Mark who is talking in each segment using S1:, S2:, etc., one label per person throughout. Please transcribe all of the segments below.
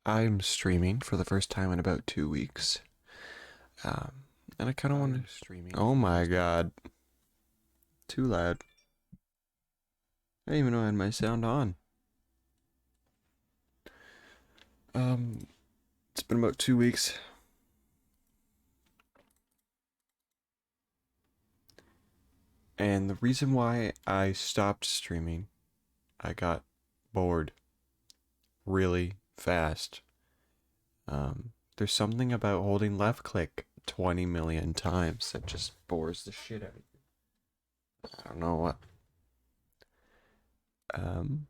S1: I'm streaming for the first time in about 2 weeks. And I kind of want to. Oh my god. Too loud. I didn't even know I had my sound on. Um, it's been about 2 weeks. And the reason why I stopped streaming, I got bored really fast. There's something about holding left click 20 million times that just bores the shit out of you. I don't know what. Um,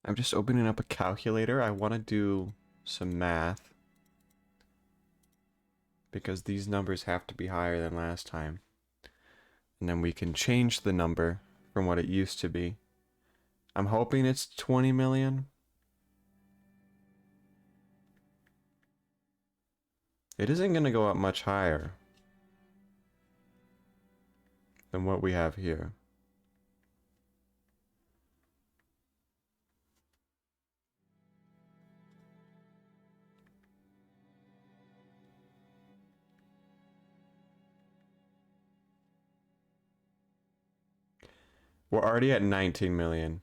S1: I'm just opening up a calculator. I want to do some math because these numbers have to be higher than last time. And then we can change the number from what it used to be. I'm hoping it's 20 million. It isn't going to go up much higher than what we have here. We're already at 19 million.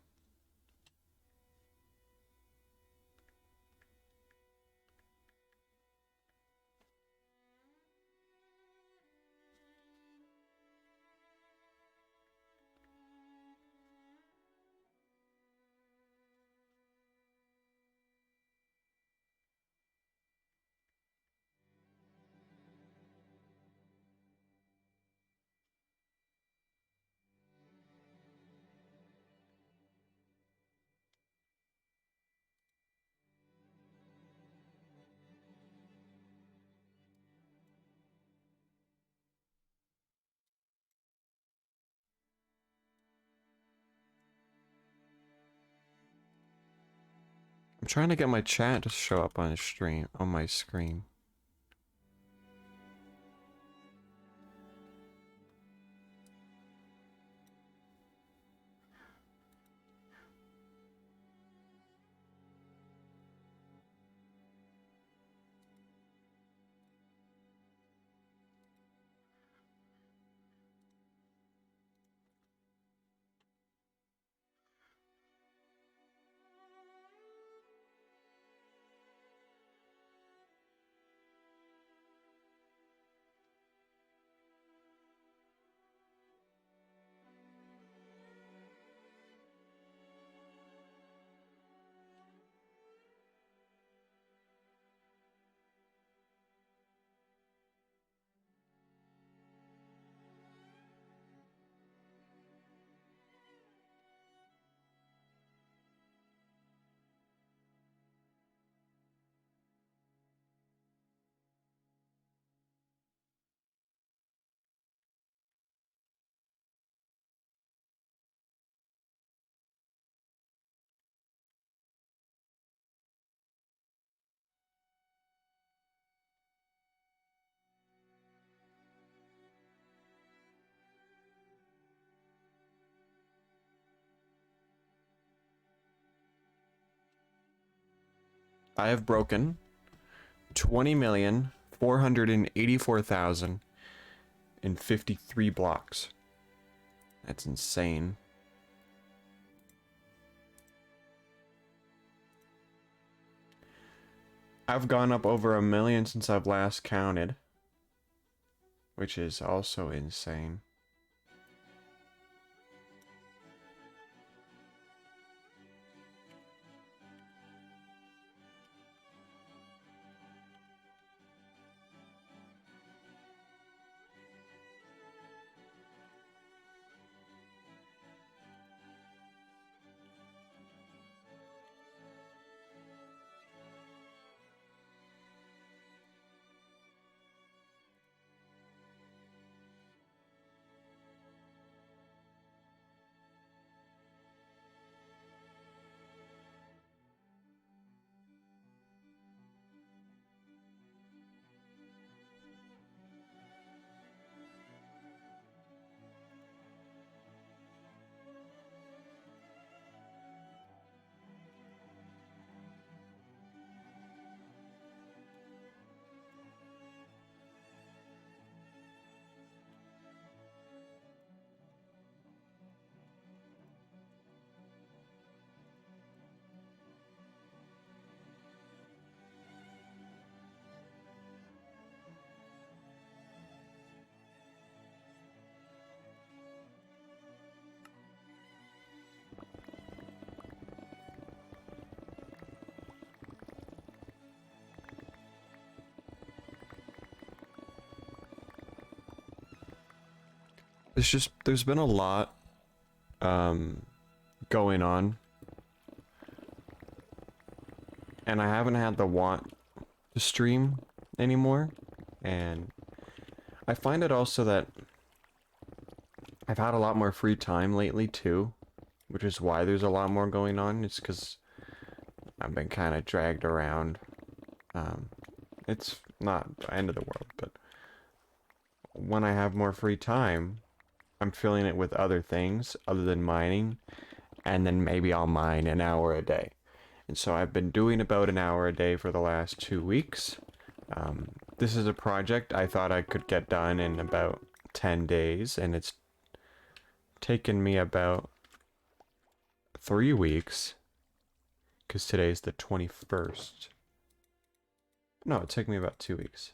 S1: I'm trying to get my chat to show up on stream on my screen. I have broken 20,484,053 blocks. That's insane. I've gone up over 1 million since I've last counted, which is also insane. It's just there's been a lot um going on, and I haven't had the want to stream anymore. And I find it also that I've had a lot more free time lately too, which is why there's a lot more going on. It's because I've been kind of dragged around. Um, it's not the end of the world, but when I have more free time, I'm filling it with other things other than mining, and then maybe I'll mine an hour a day. And so I've been doing about an hour a day for the last 2 weeks. This is a project I thought I could get done in about 10 days, and it's taken me about 3 weeks, because today's the 21st. No, it took me about 2 weeks.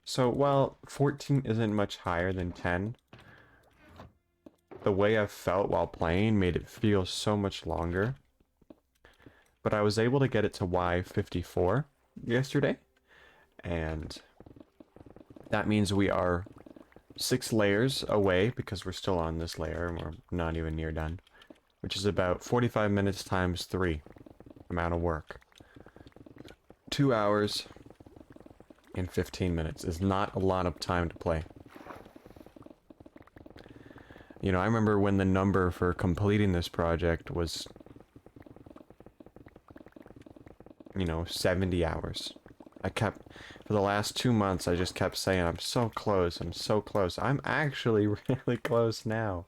S1: So while 14 isn't much higher than 10, the way I felt while playing made it feel so much longer. But I was able to get it to Y54 yesterday, and that means we are 6 layers away, because we're still on this layer and we're not even near done, which is about 45 minutes times 3 amount of work. 2 hours and 15 minutes is not a lot of time to play. You know, I remember when the number for completing this project was, 70 hours. For the last 2 months, I just kept saying, I'm so close, I'm so close. I'm actually really close now.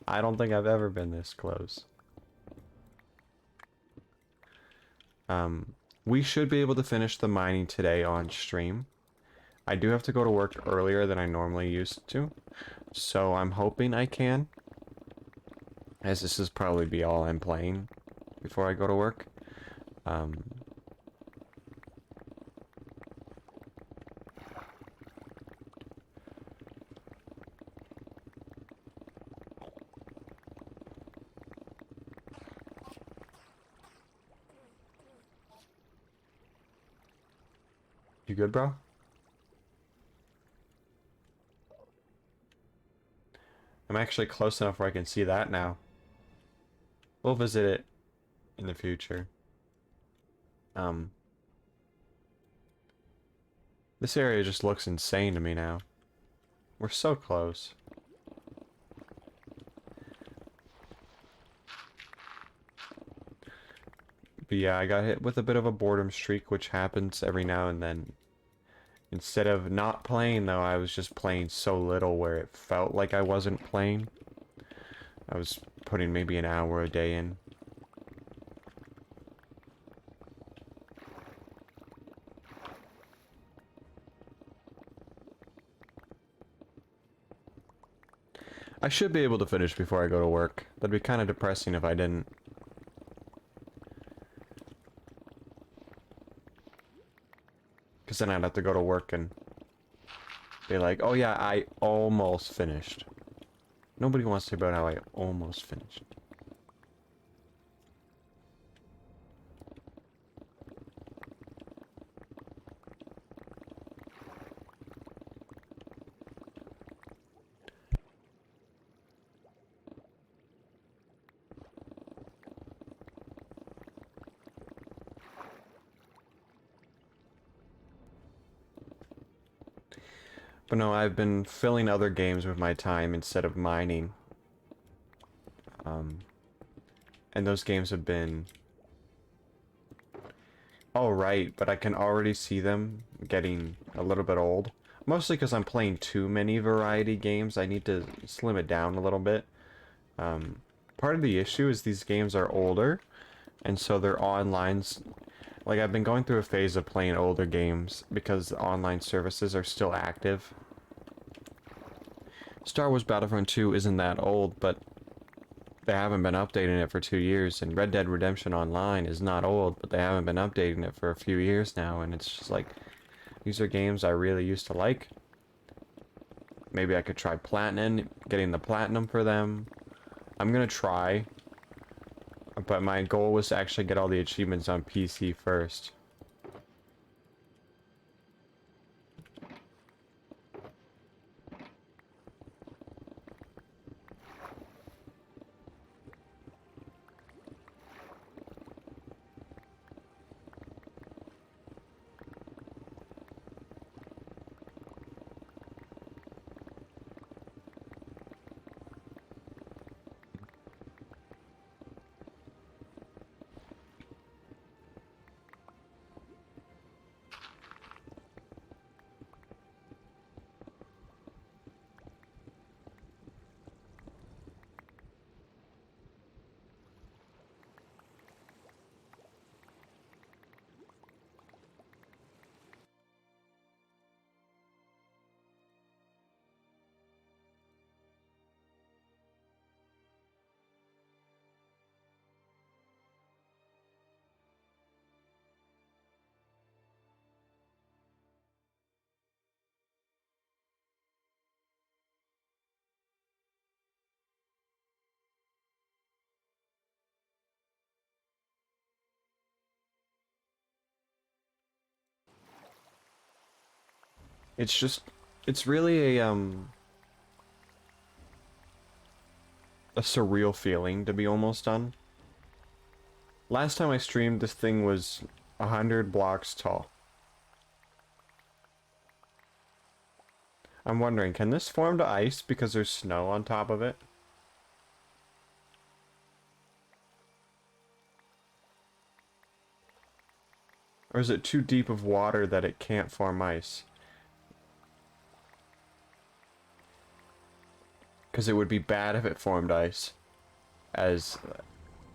S1: I don't think I've ever been this close. We should be able to finish the mining today on stream. I do have to go to work earlier than I normally used to, so I'm hoping I can, as this is probably be all I'm playing before I go to work. You good, bro? I'm actually close enough where I can see that now. We'll visit it in the future. This area just looks insane to me now. We're so close. But yeah, I got hit with a bit of a boredom streak, which happens every now and then. Instead of not playing, though, I was just playing so little where it felt like I wasn't playing. I was putting maybe an hour a day in. I should be able to finish before I go to work. That'd be kind of depressing if I didn't. Because then I'd have to go to work and be like, oh yeah, I almost finished. Nobody wants to hear about how I almost finished. But no, I've been filling other games with my time instead of mining. And those games have been alright, but I can already see them getting a little bit old. Mostly because I'm playing too many variety games. I need to slim it down a little bit. Part of the issue is these games are older, and so their online's... Like, I've been going through a phase of playing older games because the online services are still active. Star Wars Battlefront 2 isn't that old, but they haven't been updating it for 2 years, and Red Dead Redemption Online is not old, but they haven't been updating it for a few years now, and it's just like, these are games I really used to like. Maybe I could try Platinum, getting the Platinum for them. I'm gonna try, but my goal was to actually get all the achievements on PC first. It's just, it's really a surreal feeling to be almost done. Last time I streamed, this thing was 100 blocks tall. I'm wondering, can this form to ice because there's snow on top of it? Or is it too deep of water that it can't form ice? Because it would be bad if it formed ice. As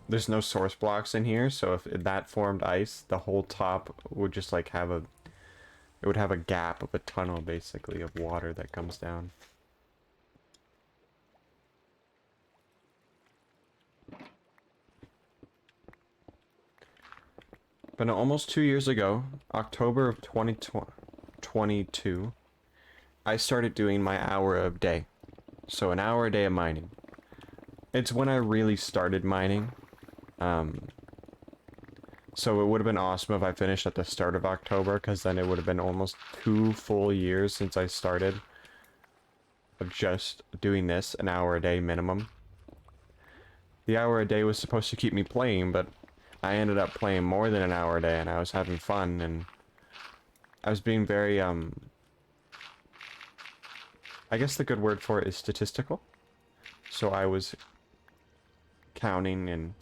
S1: there's no source blocks in here, so if that formed ice, the whole top would just like have a... It would have a gap of a tunnel, basically, of water that comes down. But no, almost 2 years ago, October of 2022, I started doing my hour a day. So an hour a day of mining. It's when I really started mining. So it would have been awesome if I finished at the start of October, because then it would have been almost 2 full years since I started of just doing this, an hour a day minimum. The hour a day was supposed to keep me playing, but I ended up playing more than an hour a day, and I was having fun, and I was being very, I guess the good word for it is statistical. So I was counting, and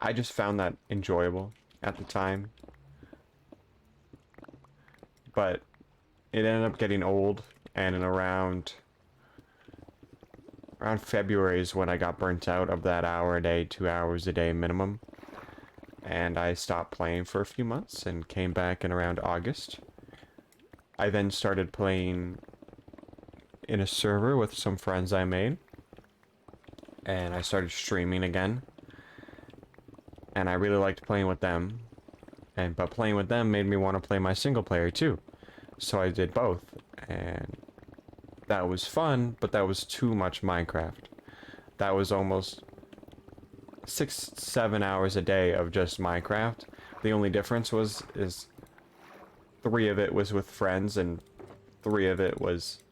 S1: I just found that enjoyable at the time. But it ended up getting old, and in around February is when I got burnt out of that hour a day, 2 hours a day minimum. And I stopped playing for a few months and came back in around August. I then started playing in a server with some friends I made. And I started streaming again. And I really liked playing with them. But playing with them made me want to play my single player too. So I did both. And that was fun, but that was too much Minecraft. That was almost 6-7 hours a day of just Minecraft. The only difference is 3 of it was with friends, and 3 of it was,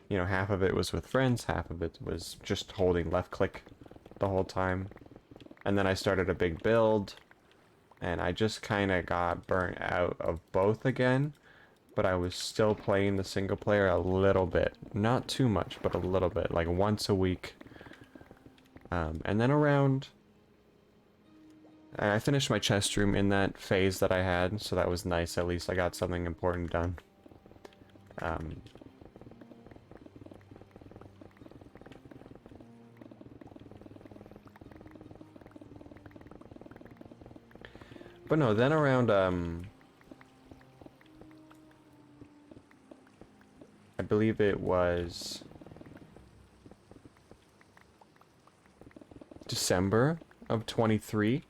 S1: you know, half of it was with friends, half of it was just holding left click the whole time. And then I started a big build, and I just kind of got burnt out of both again, but I was still playing the single player a little bit. Not too much, but a little bit, like once a week. And then around... I finished my chest room in that phase that I had, so that was nice. At least I got something important done. But no, then around, I believe it was December of 23,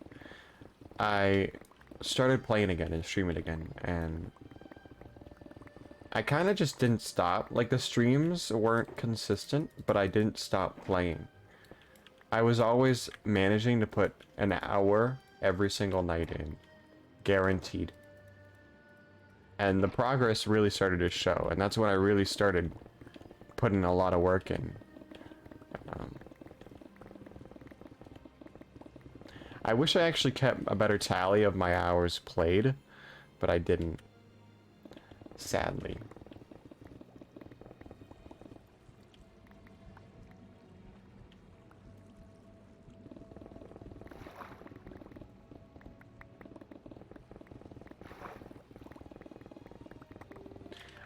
S1: I started playing again and streaming again, and I kind of just didn't stop. Like, the streams weren't consistent, but I didn't stop playing. I was always managing to put an hour every single night in. Guaranteed. And the progress really started to show, and that's when I really started putting a lot of work in. I wish I actually kept a better tally of my hours played, but I didn't. Sadly.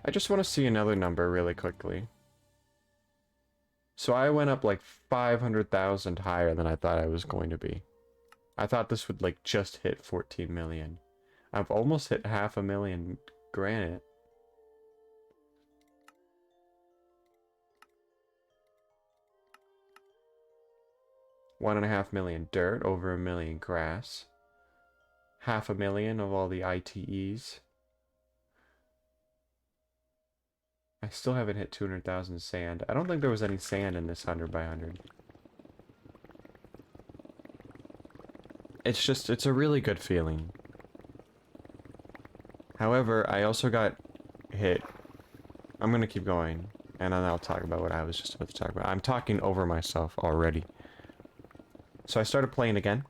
S1: I just want to see another number really quickly. So I went up like 500,000 higher than I thought I was going to be. I thought this would like just hit 14 million. I've almost hit 500,000 granite. $1.5 million dirt, over 1 million grass. 500,000 of all the ITEs. I still haven't hit 200,000 sand. I don't think there was any sand in this 100 by 100. It's just, it's a really good feeling. However, I also got hit... I'm gonna keep going, and then I'll talk about what I was just about to talk about. I'm talking over myself already. So I started playing again.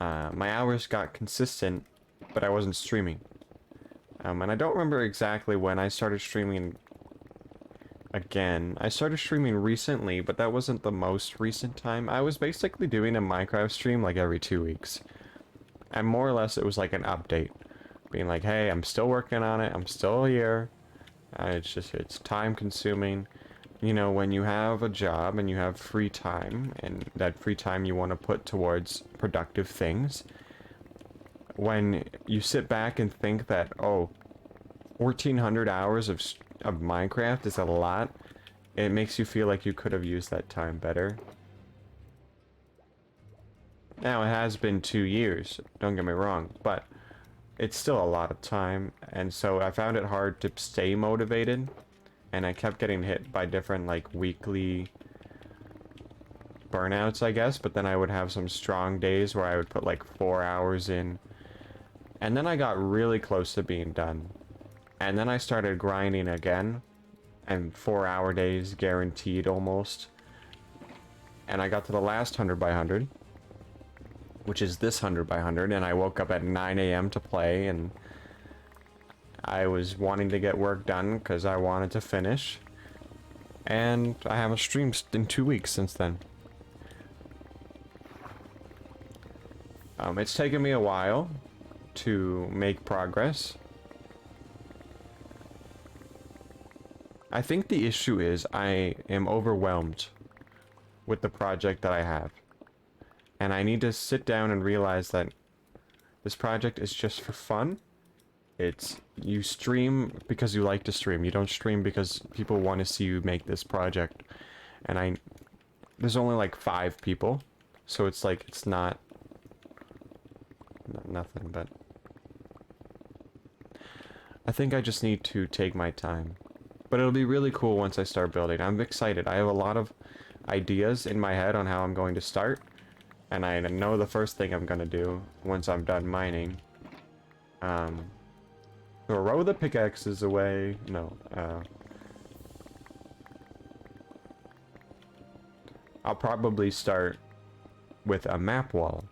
S1: My hours got consistent, but I wasn't streaming. And I don't remember exactly when I started streaming again. I started streaming recently, but that wasn't the most recent time. I was basically doing a Minecraft stream like every 2 weeks. And more or less it was like an update. Being like, hey, I'm still working on it, I'm still here. It's time consuming. You know, when you have a job and you have free time, and that free time you want to put towards productive things, when you sit back and think that, oh, 1,400 hours of Minecraft is a lot, it makes you feel like you could have used that time better. Now, it has been 2 years, don't get me wrong, but it's still a lot of time, and so I found it hard to stay motivated, and I kept getting hit by different, like, weekly burnouts, I guess, but then I would have some strong days where I would put, like, 4 hours in, and then I got really close to being done. And then I started grinding again, and 4-hour days guaranteed almost. And I got to the last 100 by 100, which is this 100 by 100, and I woke up at 9 a.m. to play, and I was wanting to get work done because I wanted to finish. And I haven't streamed in 2 weeks since then. It's taken me a while to make progress. I think the issue is I am overwhelmed with the project that I have. And I need to sit down and realize that this project is just for fun. It's, you stream because you like to stream. You don't stream because people want to see you make this project. And there's only like 5 people. So it's like, it's not nothing, but I think I just need to take my time. But it'll be really cool once I start building. I'm excited. I have a lot of ideas in my head on how I'm going to start. And I know the first thing I'm going to do once I'm done mining. Throw the pickaxes away. No. I'll probably start with a map wall.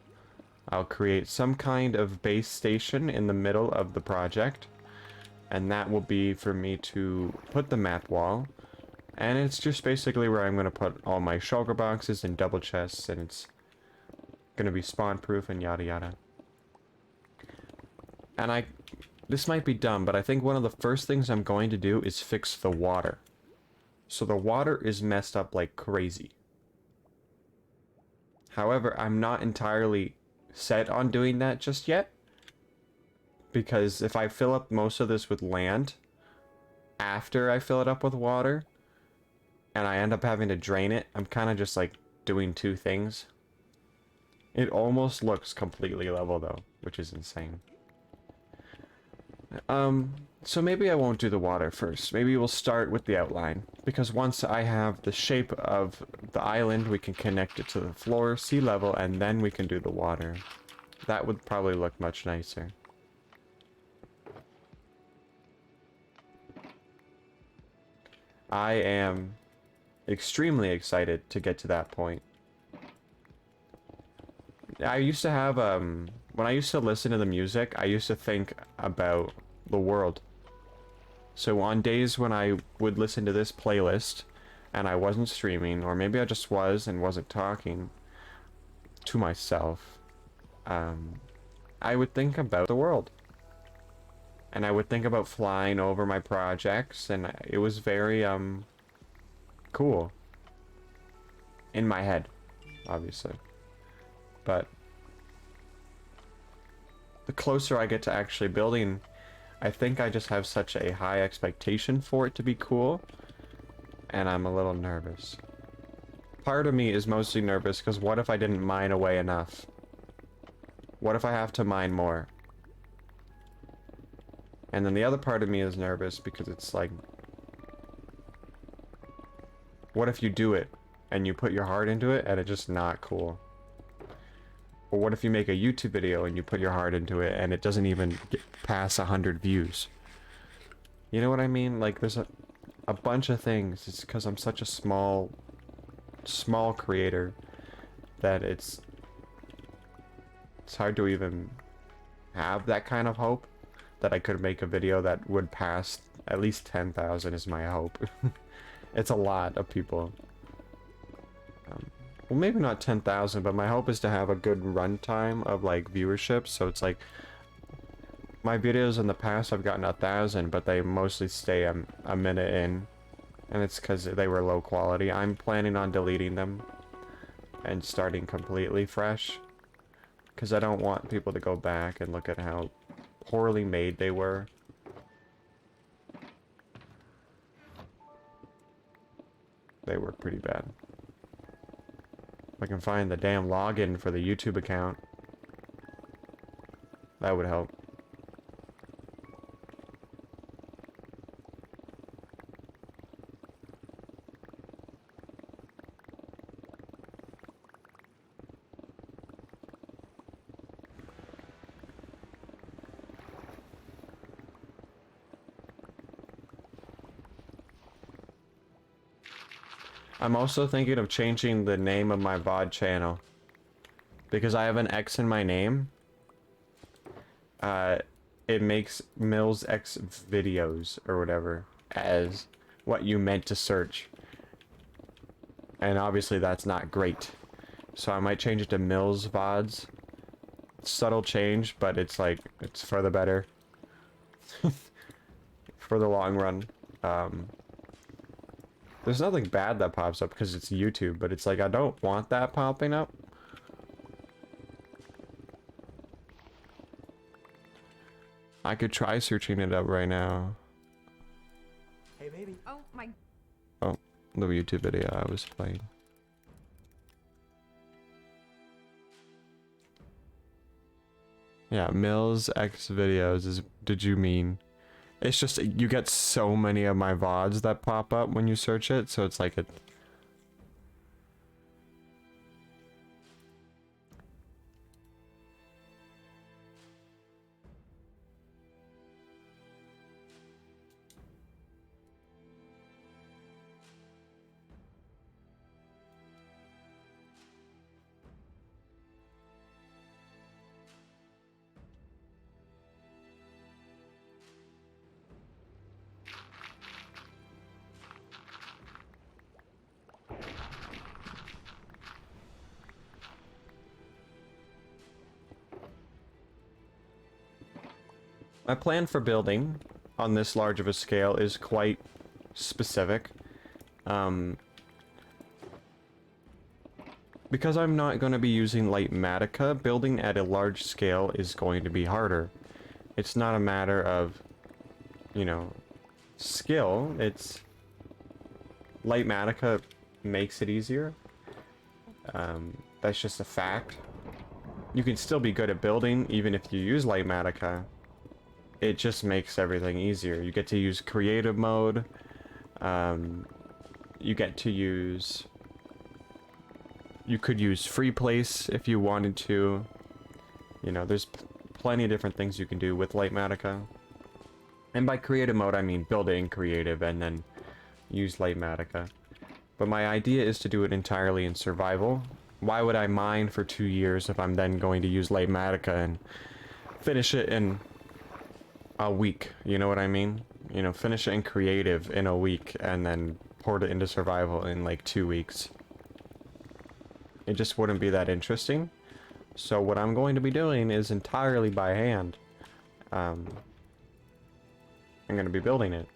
S1: I'll create some kind of base station in the middle of the project. And that will be for me to put the map wall. And it's just basically where I'm going to put all my shulker boxes and double chests. And it's going to be spawn proof and yada yada. And this might be dumb, but I think one of the first things I'm going to do is fix the water. So the water is messed up like crazy. However, I'm not entirely set on doing that just yet. Because if I fill up most of this with land, after I fill it up with water, and I end up having to drain it, I'm kind of just like doing 2 things. It almost looks completely level though, which is insane. So maybe I won't do the water first. Maybe we'll start with the outline. Because once I have the shape of the island, we can connect it to the floor, sea level, and then we can do the water. That would probably look much nicer. I am extremely excited to get to that point. I used to have, when I used to listen to the music, I used to think about the world. So on days when I would listen to this playlist, and I wasn't streaming, or maybe I just was and wasn't talking to myself, I would think about the world. And I would think about flying over my projects, and it was very, cool. In my head, obviously. But the closer I get to actually building, I think I just have such a high expectation for it to be cool, and I'm a little nervous. Part of me is mostly nervous because what if I didn't mine away enough? What if I have to mine more? And then the other part of me is nervous because it's like, what if you do it and you put your heart into it and it's just not cool? Or what if you make a YouTube video and you put your heart into it and it doesn't even get past 100 views? You know what I mean? Like, there's a bunch of things. It's because I'm such a small creator that it's hard to even have that kind of hope that I could make a video that would pass at least 10,000 is my hope. It's a lot of people. Well, maybe not 10,000, but my hope is to have a good runtime of like viewership. So it's like my videos in the past I've gotten 1,000, but they mostly stay a minute in, and it's because they were low quality. I'm planning on deleting them and starting completely fresh, because I don't want people to go back and look at how poorly made they were. They were pretty bad. If I can find the damn login for the YouTube account, that would help. I'm also thinking of changing the name of my VOD channel. Because I have an X in my name. It makes Mills X videos or whatever as what you meant to search. And obviously that's not great. So I might change it to Mills VODs. Subtle change, but it's like, it's for the better. For the long run. There's nothing bad that pops up because it's YouTube, but it's like, I don't want that popping up. I could try searching it up right now.
S2: Hey, baby.
S3: Oh my.
S1: Oh, the YouTube video I was playing. Yeah, Mills X videos is, did you mean? It's just, you get so many of my VODs that pop up when you search it, so it's like a... My plan for building on this large of a scale is quite specific. Because I'm not going to be using Litematica, building at a large scale is going to be harder. It's not a matter of, you know, skill. It's... Litematica makes it easier. That's just a fact. You can still be good at building even if you use Litematica. It just makes everything easier. You get to use creative mode. You get to use... You could use free place if you wanted to. You know, there's plenty of different things you can do with Litematica. And by creative mode, I mean build it in creative and then use Litematica. But my idea is to do it entirely in survival. Why would I mine for 2 years if I'm then going to use Litematica and finish it in a week? You know what I mean? You know, finish it in creative in a week and then port it into survival in like 2 weeks. It just wouldn't be that interesting. So what I'm going to be doing is entirely by hand. I'm going to be building it.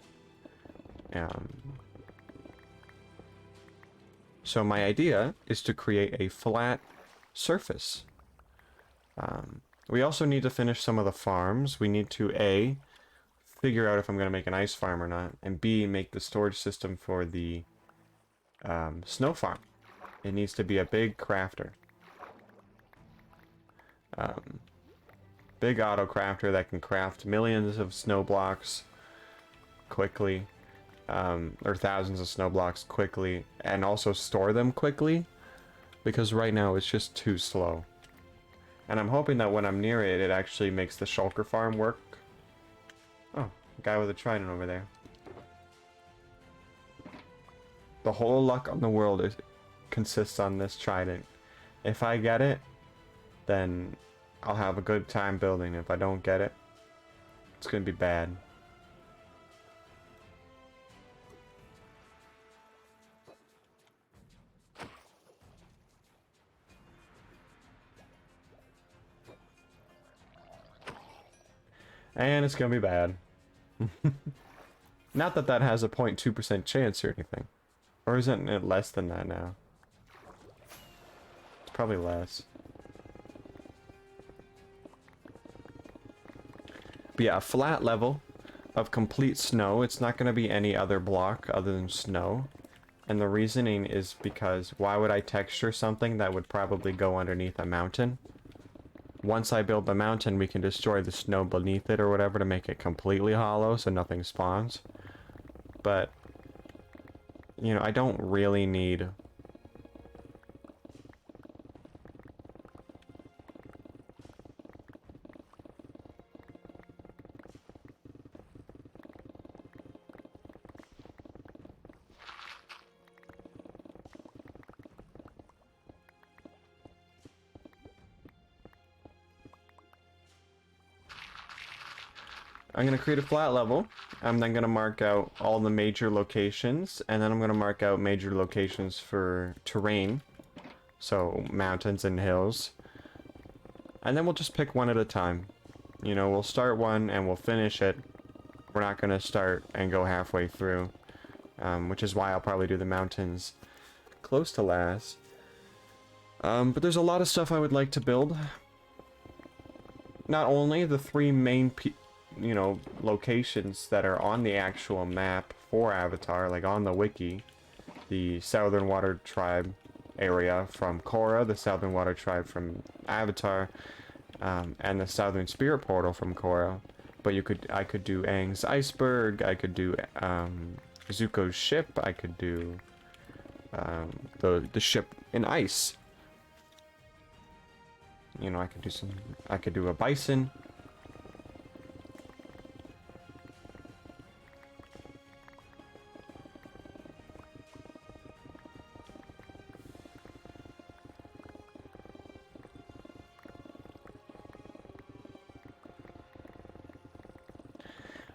S1: So my idea is to create a flat surface. We also need to finish some of the farms. We need to A, figure out if I'm going to make an ice farm or not, and B, make the storage system for the snow farm. It needs to be a big crafter. Big auto crafter that can craft millions of snow blocks quickly. Or thousands of snow blocks quickly. And also store them quickly. Because right now it's just too slow. And I'm hoping that when I'm near it, it actually makes the shulker farm work. Oh, Guy with a trident over there. The whole luck on the world consists on this trident. If I get it, then I'll have a good time building. If I don't get it, it's gonna be bad. And it's gonna be bad. Not that that has a 0.2% chance or anything. Or isn't it less than that now? It's probably less. But yeah, a flat level of complete snow. It's not going to be any other block other than snow. And the reasoning is because why would I texture something that would probably go underneath a mountain? Once I build the mountain, we can destroy the snow beneath it or whatever to make it completely hollow so nothing spawns. But, you know, I don't really need... I'm going to create a flat level. I'm then going to mark out all the major locations, and then I'm going to mark out major locations for terrain. So, mountains and hills. And then we'll just pick one at a time. You know, we'll start one and we'll finish it. We're not going to start and go halfway through. Which is why I'll probably do the mountains close to last. But there's a lot of stuff I would like to build. Not only the three main locations that are on the actual map for Avatar, like on the wiki. The Southern Water Tribe area from Korra, the Southern Water Tribe from Avatar, and the Southern Spirit Portal from Korra. But I could do Aang's iceberg, I could do Zuko's ship, I could do the ship in ice. You know, I could do a bison.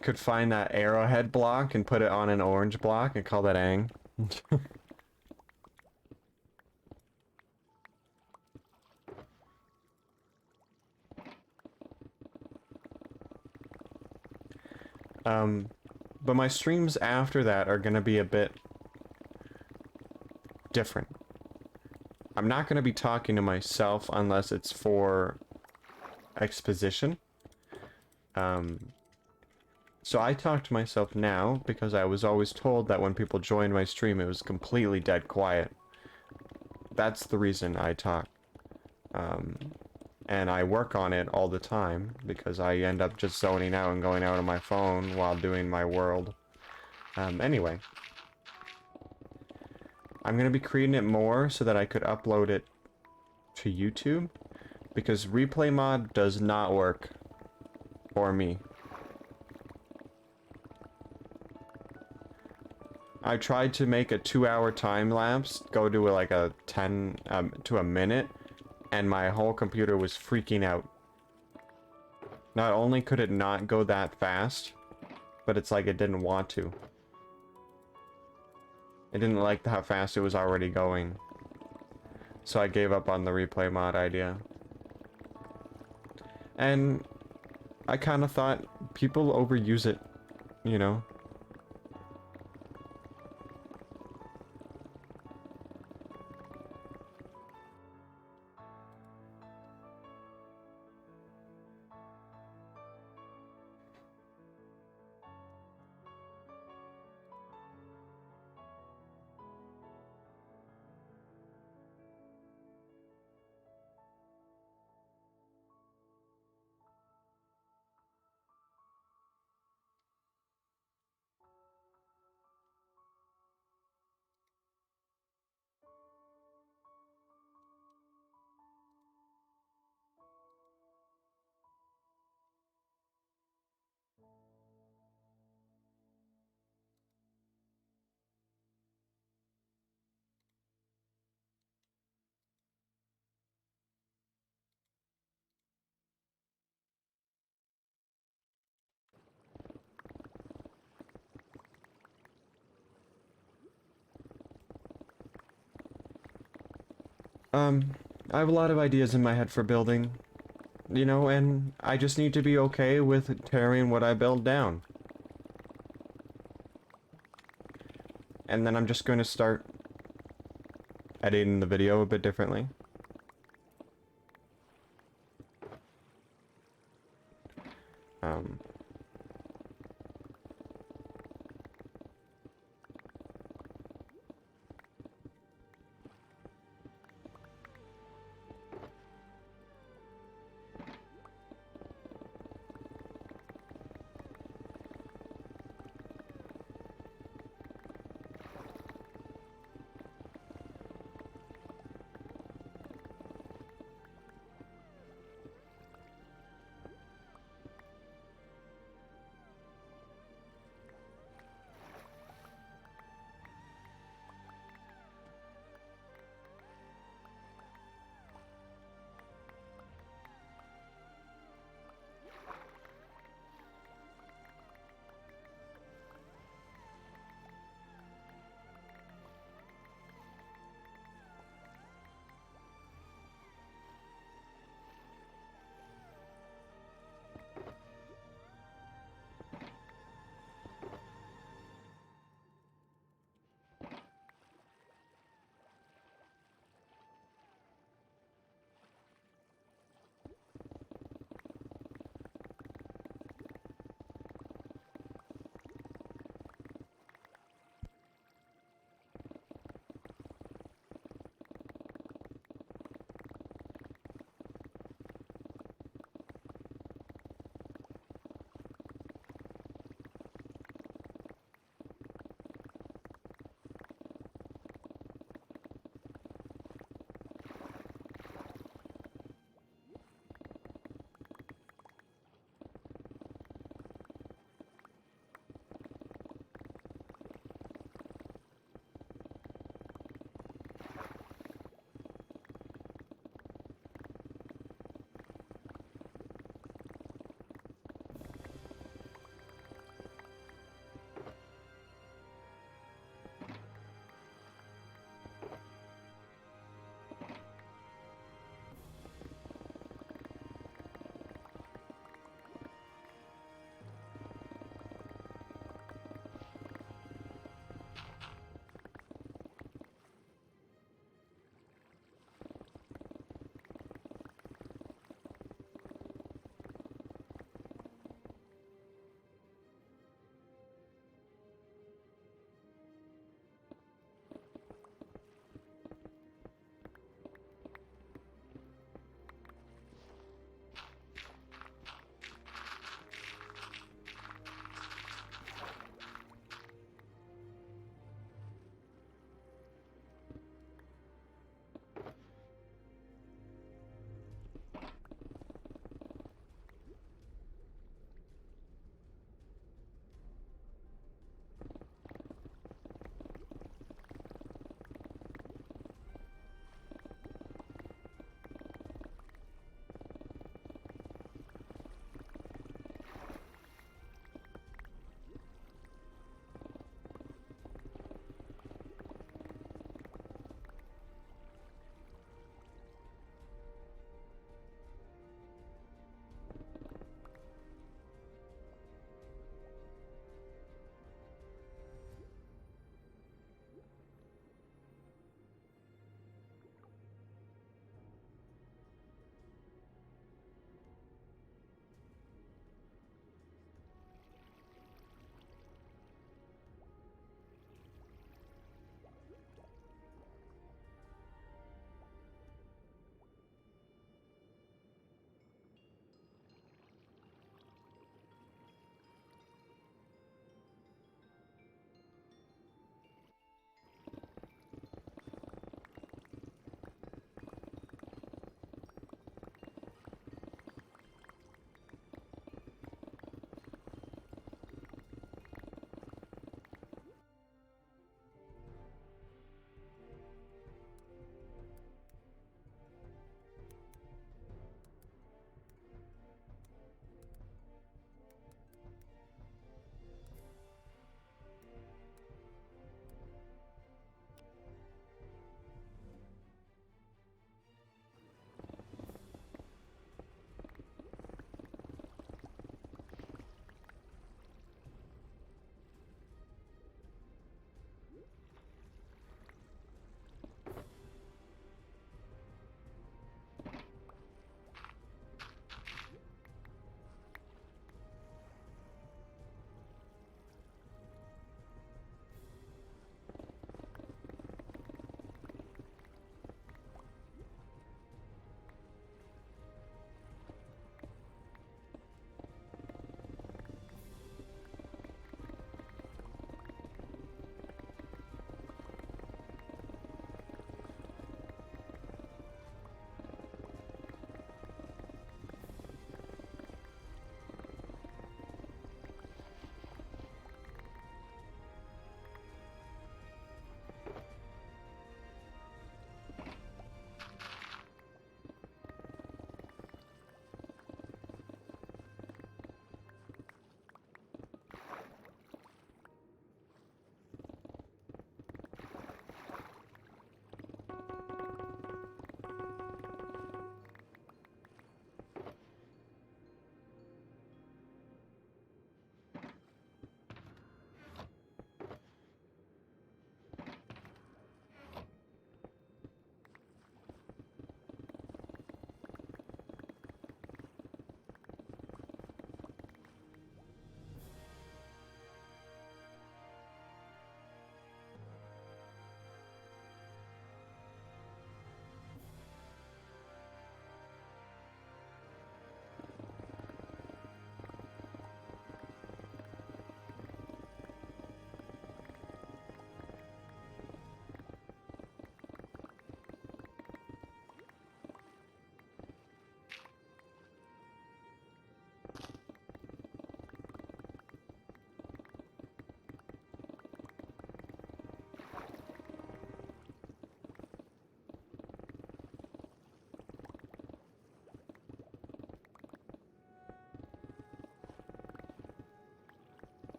S1: Could find that arrowhead block and put it on an orange block and call that Aang. But my streams after that are gonna be a bit different. I'm not gonna be talking to myself unless it's for exposition. So I talk to myself now because I was always told that when people joined my stream it was completely dead quiet. That's the reason I talk. And I work on it all the time because I end up just zoning out and going out on my phone while doing my world. Anyway. I'm going to be creating it more so that I could upload it to YouTube because replay mod does not work for me. I tried to make a 2-hour time lapse, go to like a 10 to a minute, and my whole computer was freaking out. Not only could it not go that fast, but it's like it didn't want to. It didn't like how fast it was already going. So I gave up on the replay mod idea. And I kind of thought people overuse it, you know? Um, I have a lot of ideas in my head for building, you know, and I just need to be okay with tearing what I build down. And then I'm just going to start editing the video a bit differently. Um,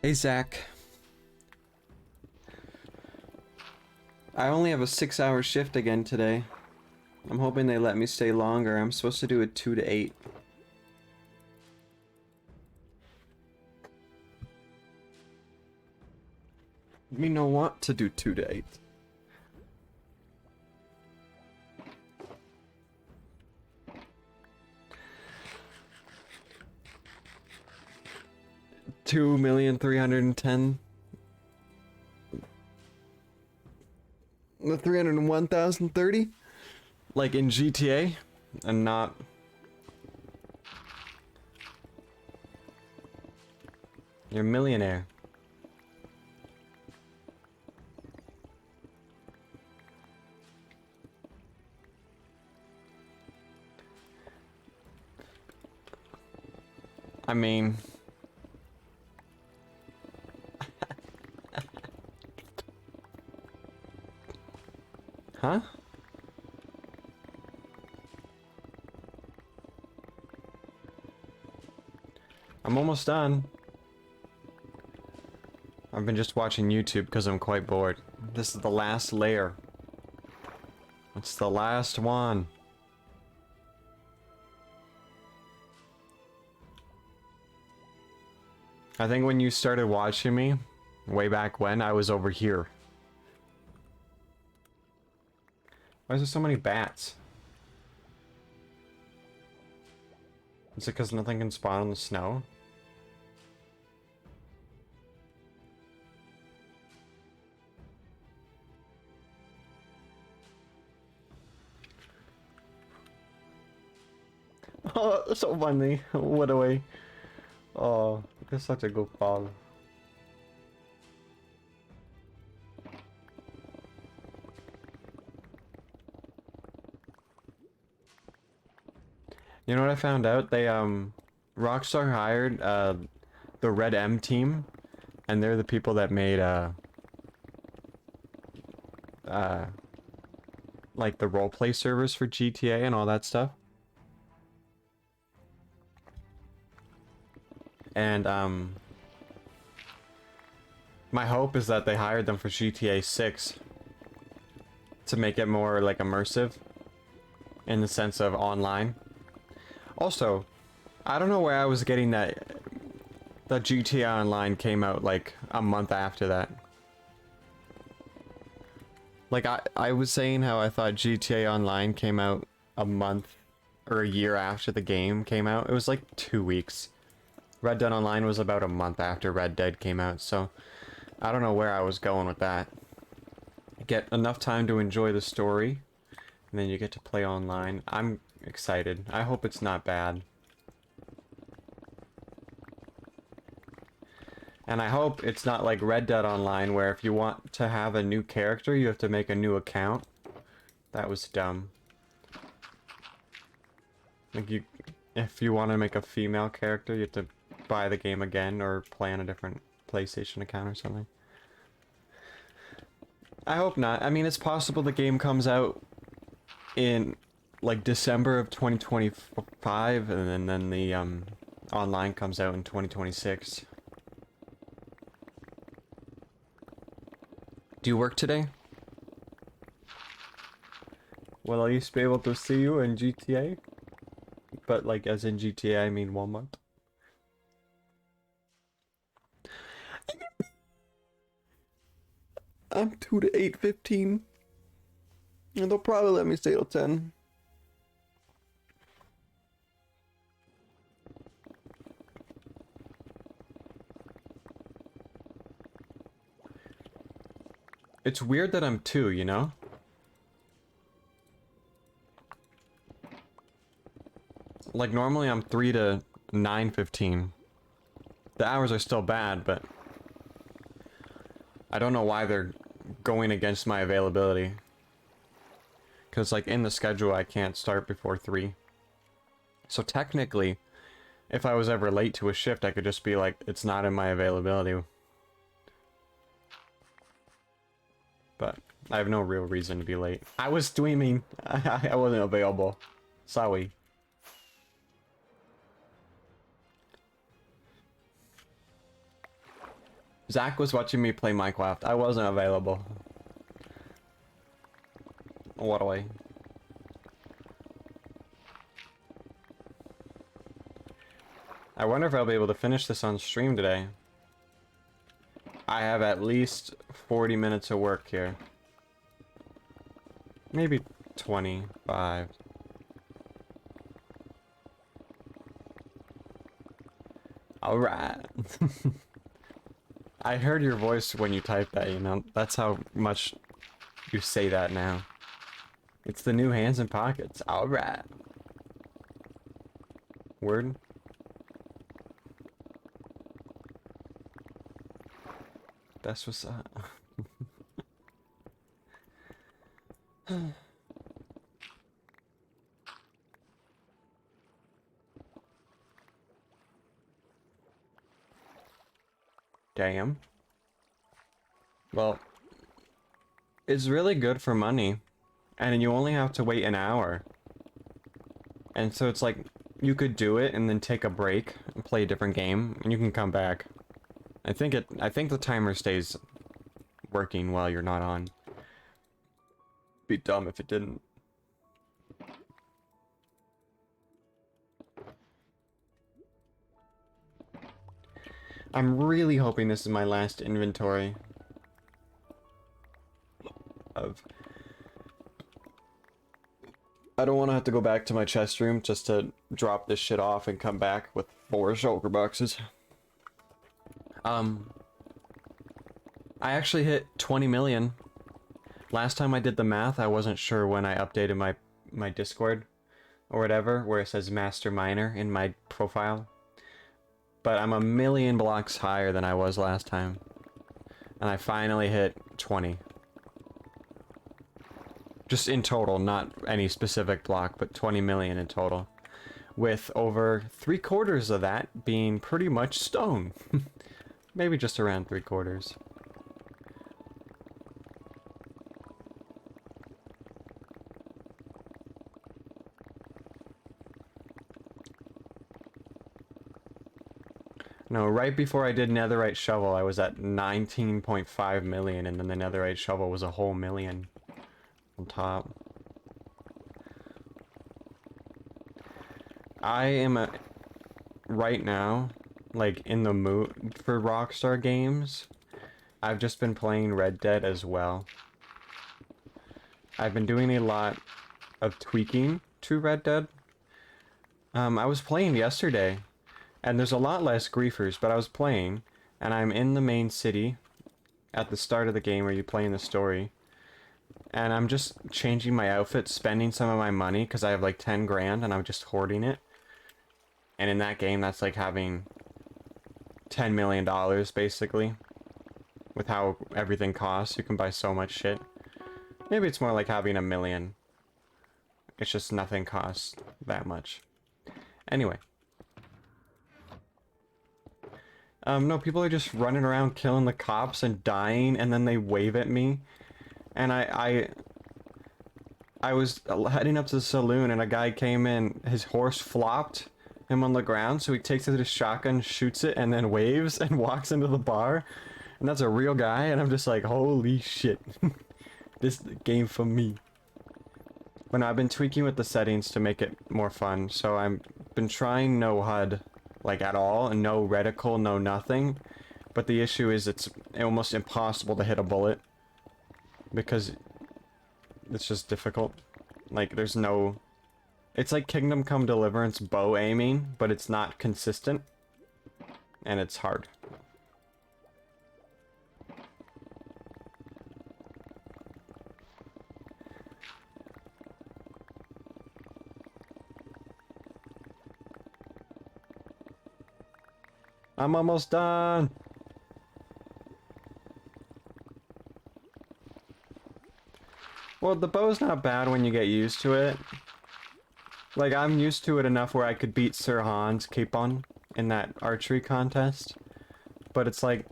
S1: Hey, Zach. I only have a 6-hour shift again today. I'm hoping they let me stay longer. I'm supposed to do it 2 to 8. Me no want to do 2 to 8. $2,310,000. The 301,030, like in GTA, and not. You're a millionaire. I mean, huh? I'm almost done. I've been just watching YouTube because I'm quite bored. This is the last layer. It's the last one. I think when you started watching me, way back when, I was over here. Why is there so many bats? Is it because nothing can spawn in the snow? Oh, so funny. What a way. Oh, you're such a goofball. You know what I found out? They, Rockstar hired, the Red M team, and they're the people that made, like the roleplay servers for GTA and all that stuff. And, my hope is that they hired them for GTA 6 to make it more, like, immersive in the sense of online. Also, I don't know where I was getting that the GTA Online came out like a month after that. Like I was saying how I thought GTA Online came out a month or a year after the game came out. It was like 2 weeks. Red Dead Online was about a month after Red Dead came out, so I don't know where I was going with that. Get enough time to enjoy the story, and then you get to play online. I'm excited. I hope it's not bad. And I hope it's not like Red Dead Online, where if you want to have a new character, you have to make a new account. That was dumb. Like if you want to make a female character, you have to buy the game again or play on a different PlayStation account or something. I hope not. I mean, it's possible the game comes out in like December of 2025, and then the online comes out in 2026. Do you work today? Will I at least be able to see you in GTA? But like as in GTA, I mean Walmart. I'm 2 to 8:15. And they'll probably let me stay till 10. It's weird that I'm 2, you know? Like normally I'm 3 to 9:15. The hours are still bad, but I don't know why they're going against my availability. Because like in the schedule I can't start before 3. So technically, if I was ever late to a shift, I could just be like, it's not in my availability. But I have no real reason to be late. I was streaming. I wasn't available. Sorry. Zach was watching me play Minecraft. I wasn't available. What do I wonder if I'll be able to finish this on stream today. I have at least 40 minutes of work here. Maybe 25. Alright. I heard your voice when you typed that, you know. That's how much you say that now. It's the new hands and pockets. Alright. Word? That's what's up. Damn. Well, it's really good for money, and you only have to wait an hour. And so it's like, you could do it and then take a break and play a different game, and you can come back. I think the timer stays working while you're not on. Be dumb if it didn't. I'm really hoping this is my last inventory of... I don't want to have to go back to my chest room just to drop this shit off and come back with 4 shulker boxes. I actually hit 20 million. Last time I did the math, I wasn't sure when I updated my Discord or whatever, where it says Master Miner in my profile. But I'm 1 million blocks higher than I was last time. And I finally hit 20. Just in total, not any specific block, but 20 million in total. With over 3/4 of that being pretty much stone. Maybe just around 3/4. No, right before I did netherite shovel, I was at 19.5 million, and then the netherite shovel was a whole million on top. I am right now, like, in the mood for Rockstar games. I've just been playing Red Dead as well. I've been doing a lot of tweaking to Red Dead. I was playing yesterday. And there's a lot less griefers, but I was playing, and I'm in the main city at the start of the game where you play in the story. And I'm just changing my outfit, spending some of my money, because I have like 10 grand, and I'm just hoarding it. And in that game, that's like having $10 million, basically. With how everything costs, you can buy so much shit. Maybe it's more like having 1 million. It's just nothing costs that much. Anyway. No, people are just running around killing the cops and dying, and then they wave at me. And I was heading up to the saloon, and a guy came in, his horse flopped him on the ground, so he takes out his shotgun, shoots it, and then waves, and walks into the bar. And that's a real guy, and I'm just like, holy shit. This game for me. But no, I've been tweaking with the settings to make it more fun, so I've been trying no HUD. Like at all, and no reticle, no nothing. But the issue is it's almost impossible to hit a bullet. Because it's just difficult. Like there's no... It's like Kingdom Come Deliverance bow aiming, but it's not consistent. And it's hard. I'm almost done. Well, the bow's not bad when you get used to it. Like, I'm used to it enough where I could beat Sir Hans Capon in that archery contest. But it's like,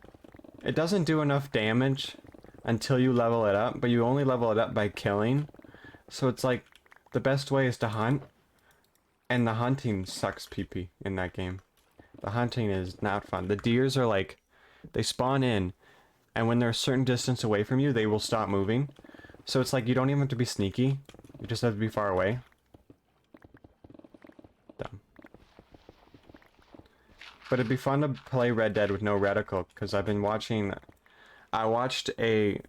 S1: it doesn't do enough damage until you level it up, but you only level it up by killing. So it's like, the best way is to hunt. And the hunting sucks pee-pee in that game. The hunting is not fun. The deers are like They spawn in, and when they're a certain distance away from you, they will stop moving. So it's like you don't even have to be sneaky. You just have to be far away. Dumb. But it'd be fun to play Red Dead with no reticle, because I've been watching... I watched a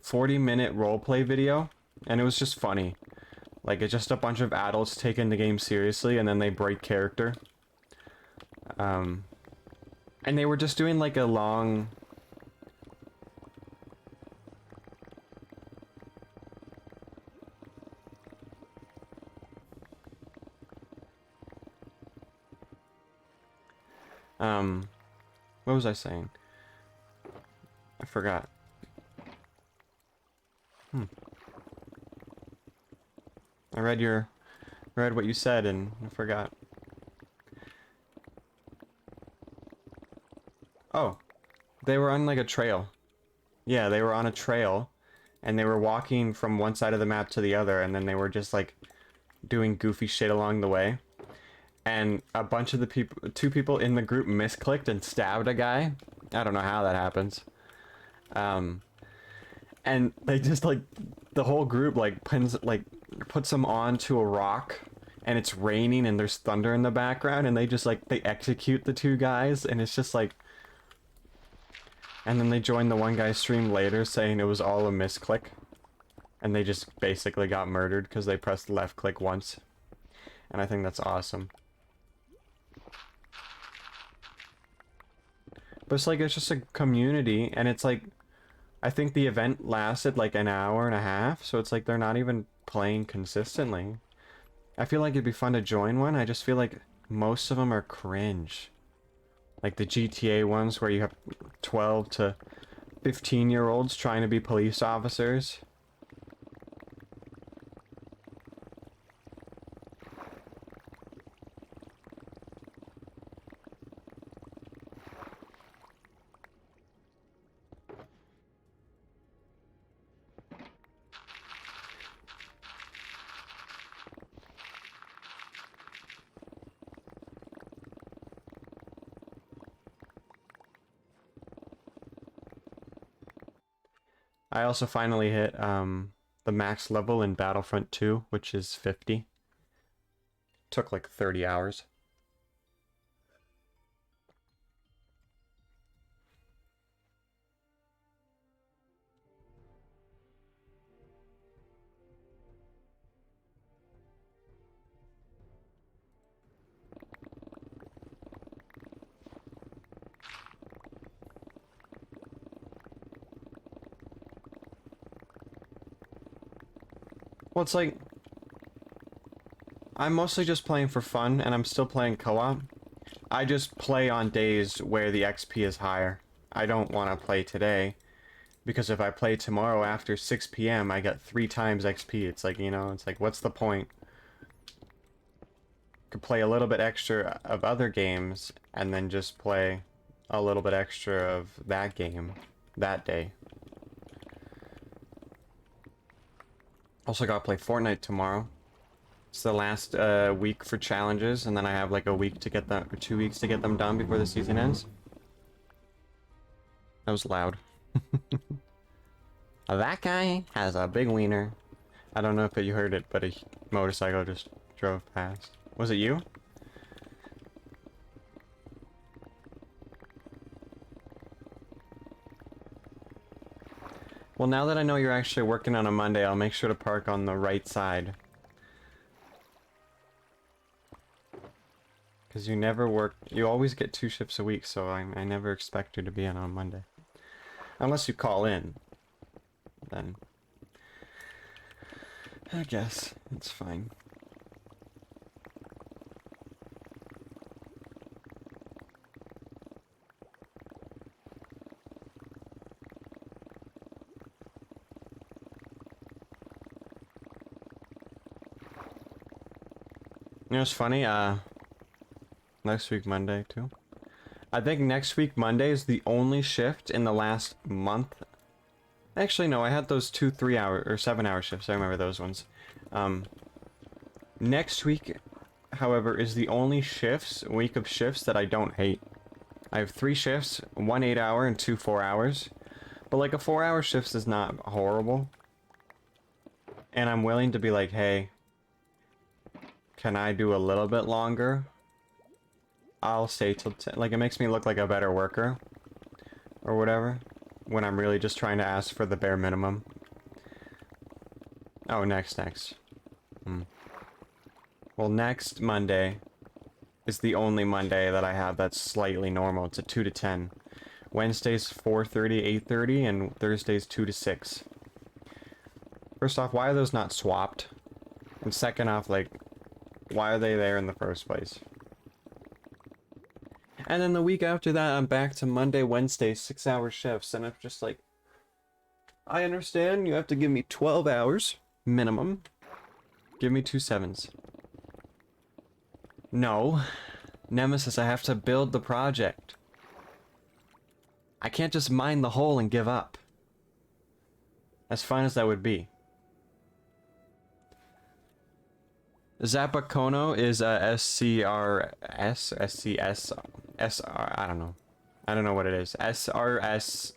S1: 40-minute roleplay video, and it was just funny. Like, it's just a bunch of adults taking the game seriously, and then they break character. And they were just doing, like, a long... what was I saying? I forgot. I read what you said and I forgot. Oh, they were on like a trail. Yeah, they were on a trail and they were walking from one side of the map to the other, and then they were just like doing goofy shit along the way. And a bunch of the people, two people in the group misclicked and stabbed a guy. I don't know how that happens. And they just like, the whole group like puts them onto a rock, and it's raining and there's thunder in the background, and they just like, they execute the two guys, and it's just like, and then they join the one guy's stream later saying it was all a misclick. And they just basically got murdered because they pressed left click once. And I think that's awesome. But it's like, it's just a community, and it's like, I think the event lasted like an hour and a half, so it's like they're not even playing consistently. I feel like it'd be fun to join one. I just feel like most of them are cringe. Like the GTA ones where you have 12 to 15-year-olds trying to be police officers. I also finally hit the max level in Battlefront 2, which is 50. Took like 30 hours. Well, it's like, I'm mostly just playing for fun, and I'm still playing co-op. I just play on days where the XP is higher. I don't want to play today, because if I play tomorrow after 6 p.m., I get 3 times XP. It's like, you know, it's like, what's the point? Could play a little bit extra of other games, and then just play a little bit extra of that game that day. Also gotta play Fortnite tomorrow. It's the last week for challenges, and then I have like a week to get them, or 2 weeks to get them done before the season ends. That was loud. That guy has a big wiener. I don't know if you heard it, but a motorcycle just drove past. Was it you? Well, now that I know you're actually working on a Monday, I'll make sure to park on the right side. Because you never work... You always get 2 shifts a week, so I never expect you to be in on Monday. Unless you call in. Then... I guess. It's fine. You know what's funny? Next week Monday too. I think next week Monday is the only shift in the last month. Actually, no, I had those 2 3-hour or 7-hour shifts. I remember those ones. Next week, however, is the only week of shifts that I don't hate. I have 3 shifts, 1 8-hour and 2 4-hours. But like a 4-hour shift is not horrible. And I'm willing to be like, hey, can I do a little bit longer? I'll stay till 10. Like, it makes me look like a better worker. Or whatever. When I'm really just trying to ask for the bare minimum. Oh, next. Well, next Monday is the only Monday that I have that's slightly normal. It's a 2 to 10. Wednesday's 4:30, 8:30, and Thursday's 2 to 6. First off, why are those not swapped? And second off, like, why are they there in the first place? And then the week after that, I'm back to Monday, Wednesday, 6-hour shifts, and I'm just like, I understand you have to give me 12 hours minimum. Give me 2 7s. No. Nemesis, I have to build the project. I can't just mine the hole and give up. As fun as that would be. Zapacono is SCRS, SCS, SR, I don't know. I don't know what it is. SRSRC?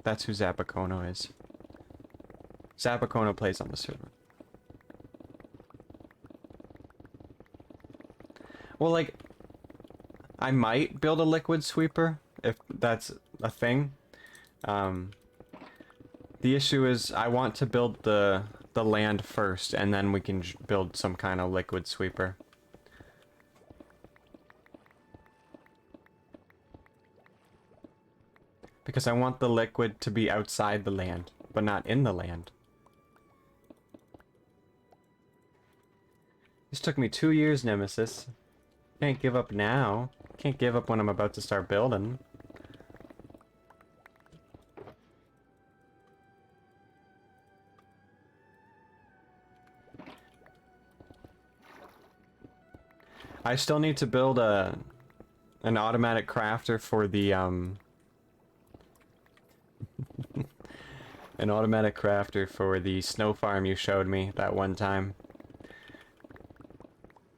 S1: That's who Zapacono is. Zapacono plays on the server. Well, like, I might build a liquid sweeper, if that's a thing. The issue is I want to build the land first, and then we can build some kind of liquid sweeper. Because I want the liquid to be outside the land, but not in the land. This took me 2 years, Nemesis. Can't give up now. Can't give up when I'm about to start building. I still need to build an automatic crafter for the an automatic crafter for the snow farm you showed me that one time.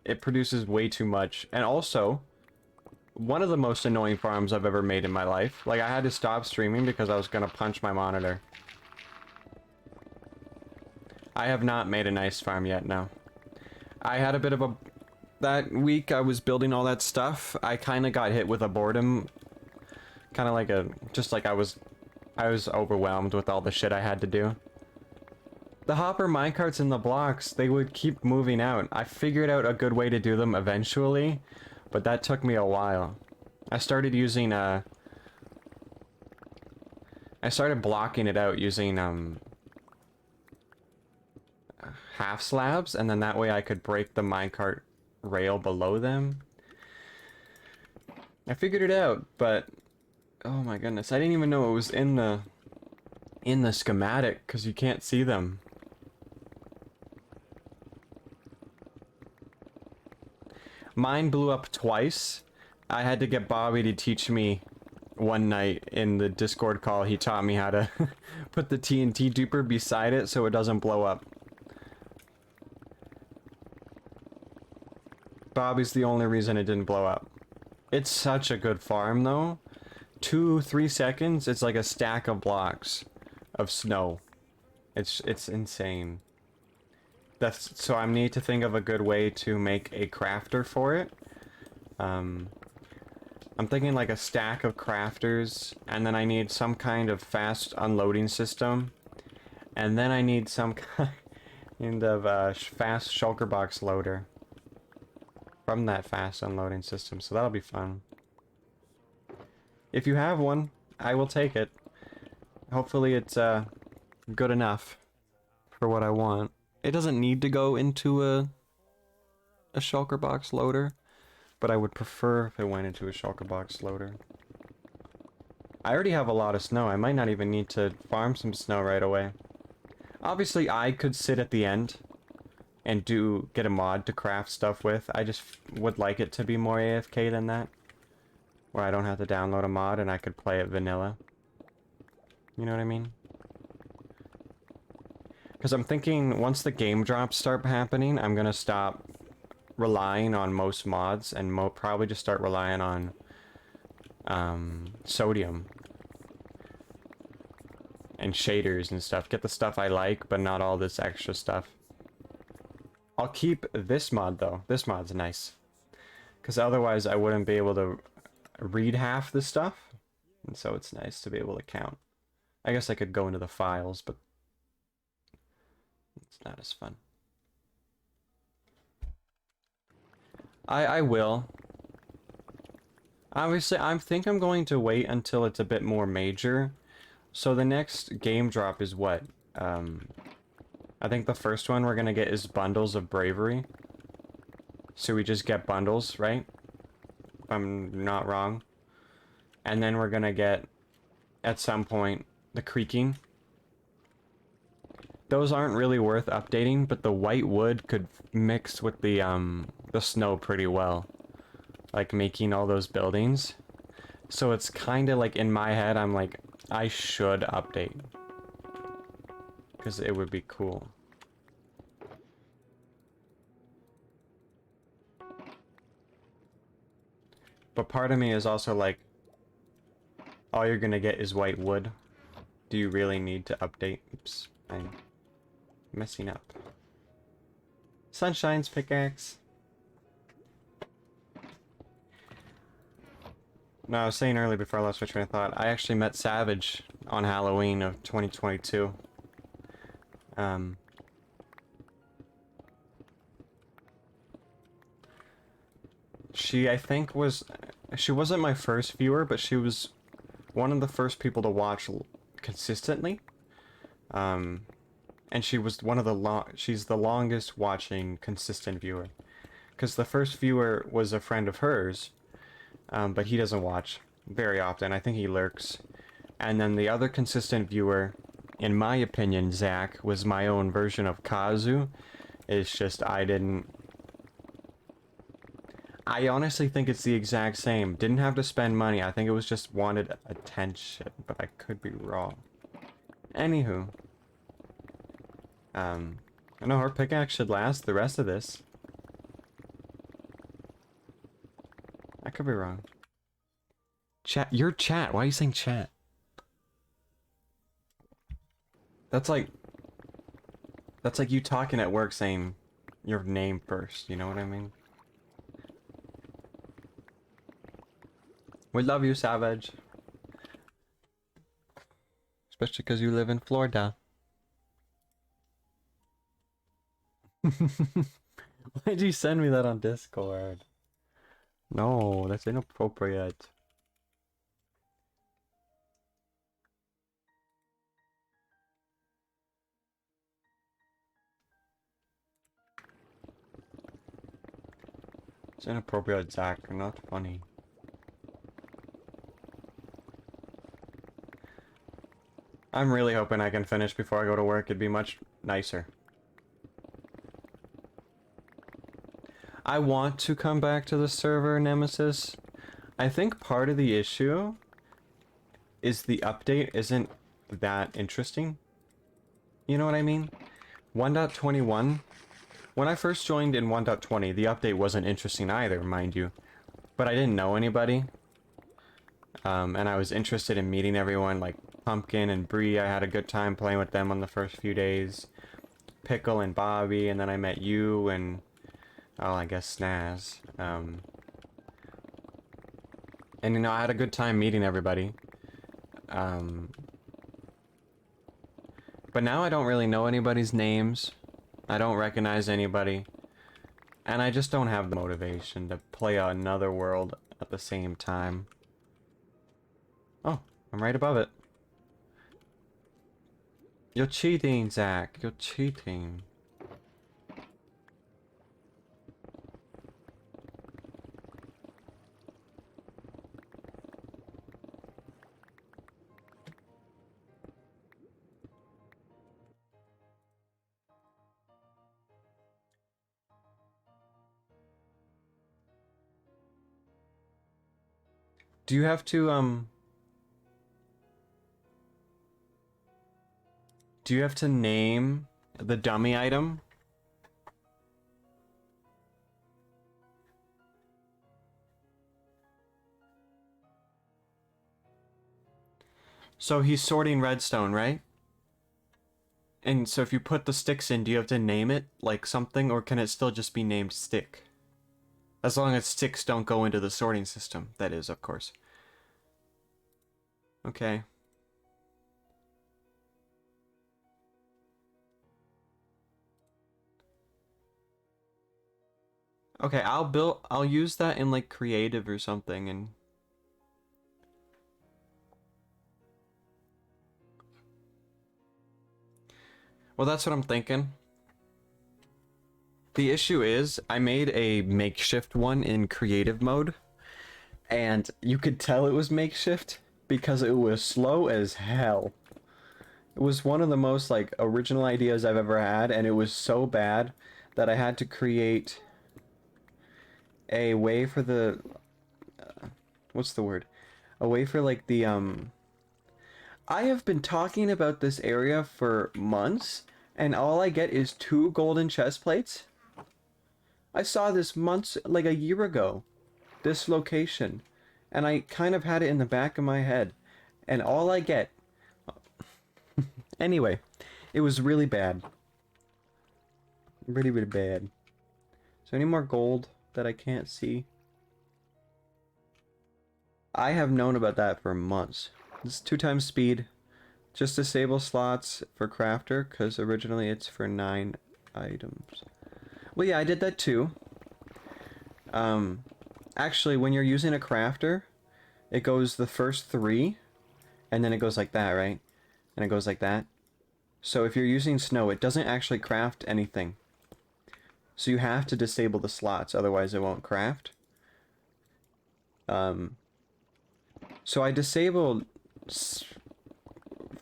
S1: It produces way too much. And also, one of the most annoying farms I've ever made in my life. Like, I had to stop streaming because I was gonna punch my monitor. I have not made a nice farm yet, no. I had a bit of a... That week I was building all that stuff, I kind of got hit with a boredom. Kind of like a... Just like I was overwhelmed with all the shit I had to do. The hopper minecarts in the blocks, they would keep moving out. I figured out a good way to do them eventually, but that took me a while. I started using, I started blocking it out using, half slabs, and then that way I could break the minecart rail below them. I figured it out, but... Oh my goodness, I didn't even know it was in the schematic, because you can't see them. Mine blew up twice. I had to get Bobby to teach me one night in the Discord call. He taught me how to put the TNT duper beside it so it doesn't blow up. Bobby's the only reason it didn't blow up. It's such a good farm though. 2-3 seconds, it's like a stack of blocks of snow. It's insane. So I need to think of a good way to make a crafter for it. I'm thinking like a stack of crafters, and then I need some kind of fast unloading system, and then I need some kind of fast shulker box loader from that fast unloading system, so that'll be fun. If you have one, I will take it. Hopefully it's good enough for what I want. It doesn't need to go into a shulker box loader, but I would prefer if it went into a shulker box loader. I already have a lot of snow. I might not even need to farm some snow right away. Obviously, I could sit at the end and get a mod to craft stuff with. I just would like it to be more AFK than that, where I don't have to download a mod and I could play it vanilla. You know what I mean? Because I'm thinking once the game drops start happening, I'm gonna stop relying on most mods and probably just start relying on sodium and shaders and stuff. Get the stuff I like, but not all this extra stuff. I'll keep this mod though. This mod's nice. Because otherwise I wouldn't be able to read half the stuff. And so it's nice to be able to count. I guess I could go into the files, but it's not as fun. I will. Obviously, I think I'm going to wait until it's a bit more major. So the next game drop is what? I think the first one we're gonna get is Bundles of Bravery. So we just get bundles, right? If I'm not wrong. And then we're gonna get, at some point, the Creaking. Those aren't really worth updating, but the white wood could mix with the snow pretty well. Like making all those buildings. So it's kind of like in my head, I'm like, I should update. Because it would be cool. But part of me is also like, all you're gonna get is white wood. Do you really need to update? Oops, I'm messing up. Sunshine's pickaxe. No, I was saying earlier before I lost my train of thought, I actually met Savage on Halloween of 2022. She, I think, she wasn't my first viewer, but she was one of the first people to watch consistently. And she was one of the she's the longest watching consistent viewer. Because the first viewer was a friend of hers, but he doesn't watch very often. I think he lurks. And then the other consistent viewer, in my opinion, Zach, was my own version of Kazu. It's just I honestly think it's the exact same. Didn't have to spend money. I think it was just wanted attention, but I could be wrong. Anywho. I know her pickaxe should last the rest of this. I could be wrong. Chat, your chat. Why are you saying chat? That's like you talking at work saying your name first, you know what I mean? We love you, Savage. Especially because you live in Florida. Why'd you send me that on Discord? No, that's inappropriate. It's inappropriate, Zach. Not funny. I'm really hoping I can finish before I go to work. It'd be much nicer. I want to come back to the server, Nemesis. I think part of the issue is the update isn't that interesting. You know what I mean? 1.21. When I first joined in 1.20, the update wasn't interesting either, mind you. But I didn't know anybody. And I was interested in meeting everyone, like Pumpkin and Bree. I had a good time playing with them on the first few days. Pickle and Bobby, and then I met you and, oh, I guess Snaz. And you know, I had a good time meeting everybody. But now I don't really know anybody's names. I don't recognize anybody. And I just don't have the motivation to play another world at the same time. Oh, I'm right above it. You're cheating, Zach. You're cheating. Do you have to, do you have to name the dummy item? So he's sorting redstone, right? And so if you put the sticks in, do you have to name it like something, or can it still just be named stick? As long as sticks don't go into the sorting system, that is, of course. Okay. Okay, I'll use that in like creative or something and well, that's what I'm thinking. The issue is I made a makeshift one in creative mode and you could tell it was makeshift because it was slow as hell. It was one of the most like original ideas I've ever had and it was so bad that I had to create a way for the what's the word? A way for like the I have been talking about this area for months, and all I get is 2 golden chest plates. I saw this months, like a year ago, this location, and I kind of had it in the back of my head, and all I get... Anyway, it was really bad. Really, really bad. Is there any more gold that I can't see? I have known about that for months. It's 2 times speed. Just disable slots for crafter, because originally it's for 9 items. Well, yeah, I did that too. Actually, when you're using a crafter, it goes the first 3, and then it goes like that, right? And it goes like that. So if you're using snow, it doesn't actually craft anything. So you have to disable the slots, otherwise it won't craft. So I disabled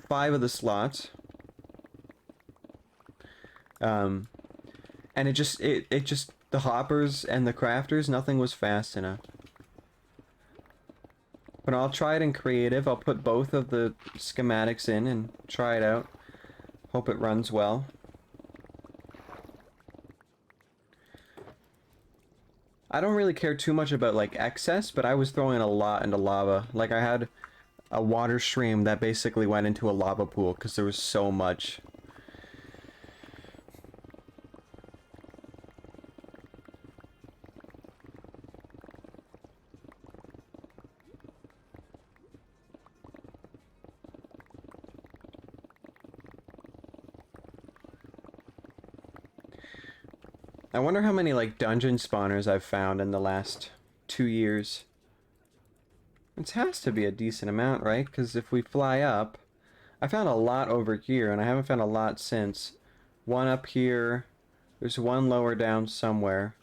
S1: 5 of the slots. And it just the hoppers and the crafters, nothing was fast enough. But I'll try it in creative. I'll put both of the schematics in and try it out. Hope it runs well. I don't really care too much about like excess, but I was throwing a lot into lava. Like I had a water stream that basically went into a lava pool because there was so much. I wonder how many like dungeon spawners I've found in the last 2 years. It has to be a decent amount, right? Because if we fly up, I found a lot over here, and I haven't found a lot since. One up here. There's one lower down somewhere.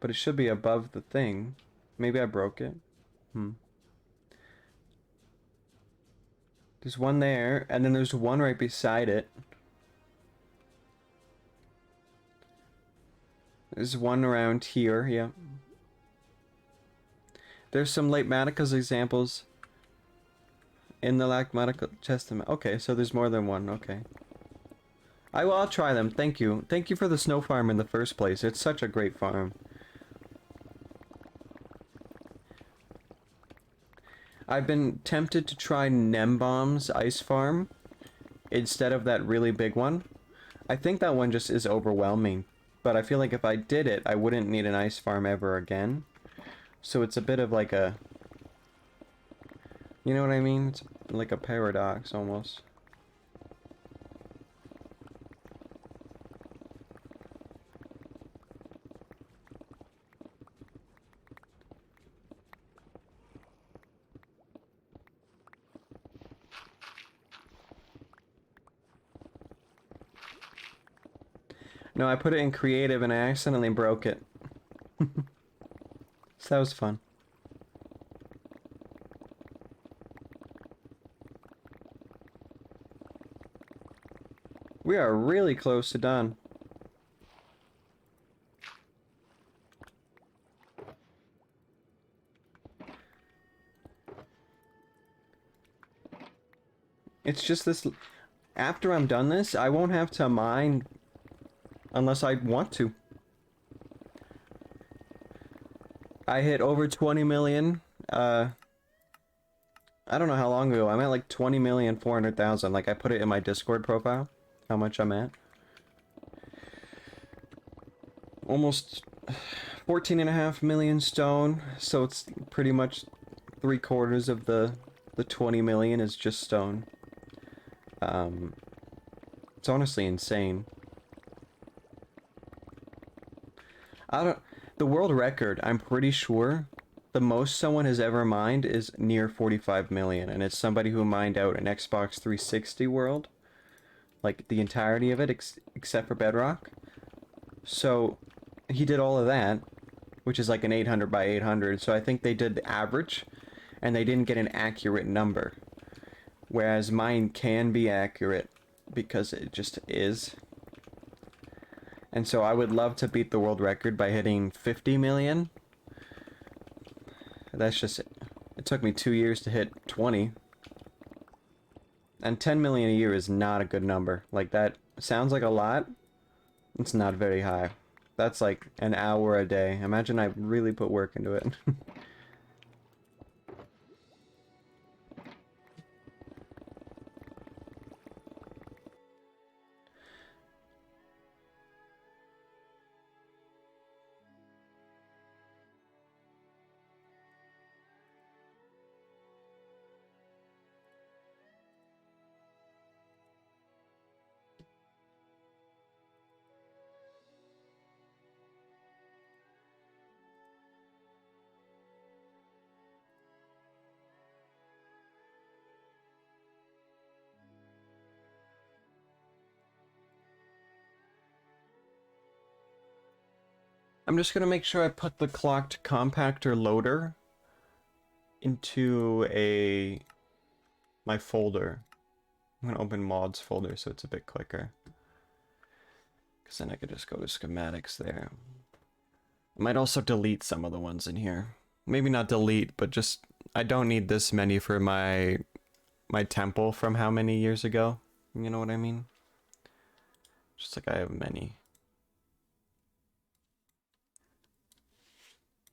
S1: But it should be above the thing. Maybe I broke it. There's one there, and then there's one right beside it. There's one around here, yeah. There's some late Maticas examples in the Lagmatica Testament. Okay, so there's more than one, okay. I'll try them, thank you. Thank you for the snow farm in the first place. It's such a great farm. I've been tempted to try Nembomb's ice farm instead of that really big one. I think that one just is overwhelming. But I feel like if I did it, I wouldn't need an ice farm ever again. So it's a bit of like a... You know what I mean? It's like a paradox, almost. No, I put it in creative and I accidentally broke it. So that was fun. We are really close to done. It's just this... After I'm done this, I won't have to mine unless I want to. I hit over 20 million I don't know how long ago. I'm at like 20,400,000. Like I put it in my Discord profile. How much I'm at. Almost 14.5 million stone. So it's pretty much 3/4 of the 20 million is just stone. It's honestly insane. The world record, I'm pretty sure, the most someone has ever mined is near 45 million, and it's somebody who mined out an Xbox 360 world. Like, the entirety of it, except for Bedrock. So, he did all of that, which is like an 800 by 800, so I think they did the average, and they didn't get an accurate number. Whereas mine can be accurate, because it just is. And so I would love to beat the world record by hitting 50 million. That's just... It took me 2 years to hit 20. And 10 million a year is not a good number. Like, that sounds like a lot. It's not very high. That's like an hour a day. Imagine I really put work into it. I'm just gonna make sure I put the clocked compactor loader into my folder. I'm gonna open mods folder so it's a bit quicker. Because then I could just go to schematics there. I might also delete some of the ones in here. Maybe not delete, but just... I don't need this many for my temple from how many years ago? You know what I mean? Just like I have many.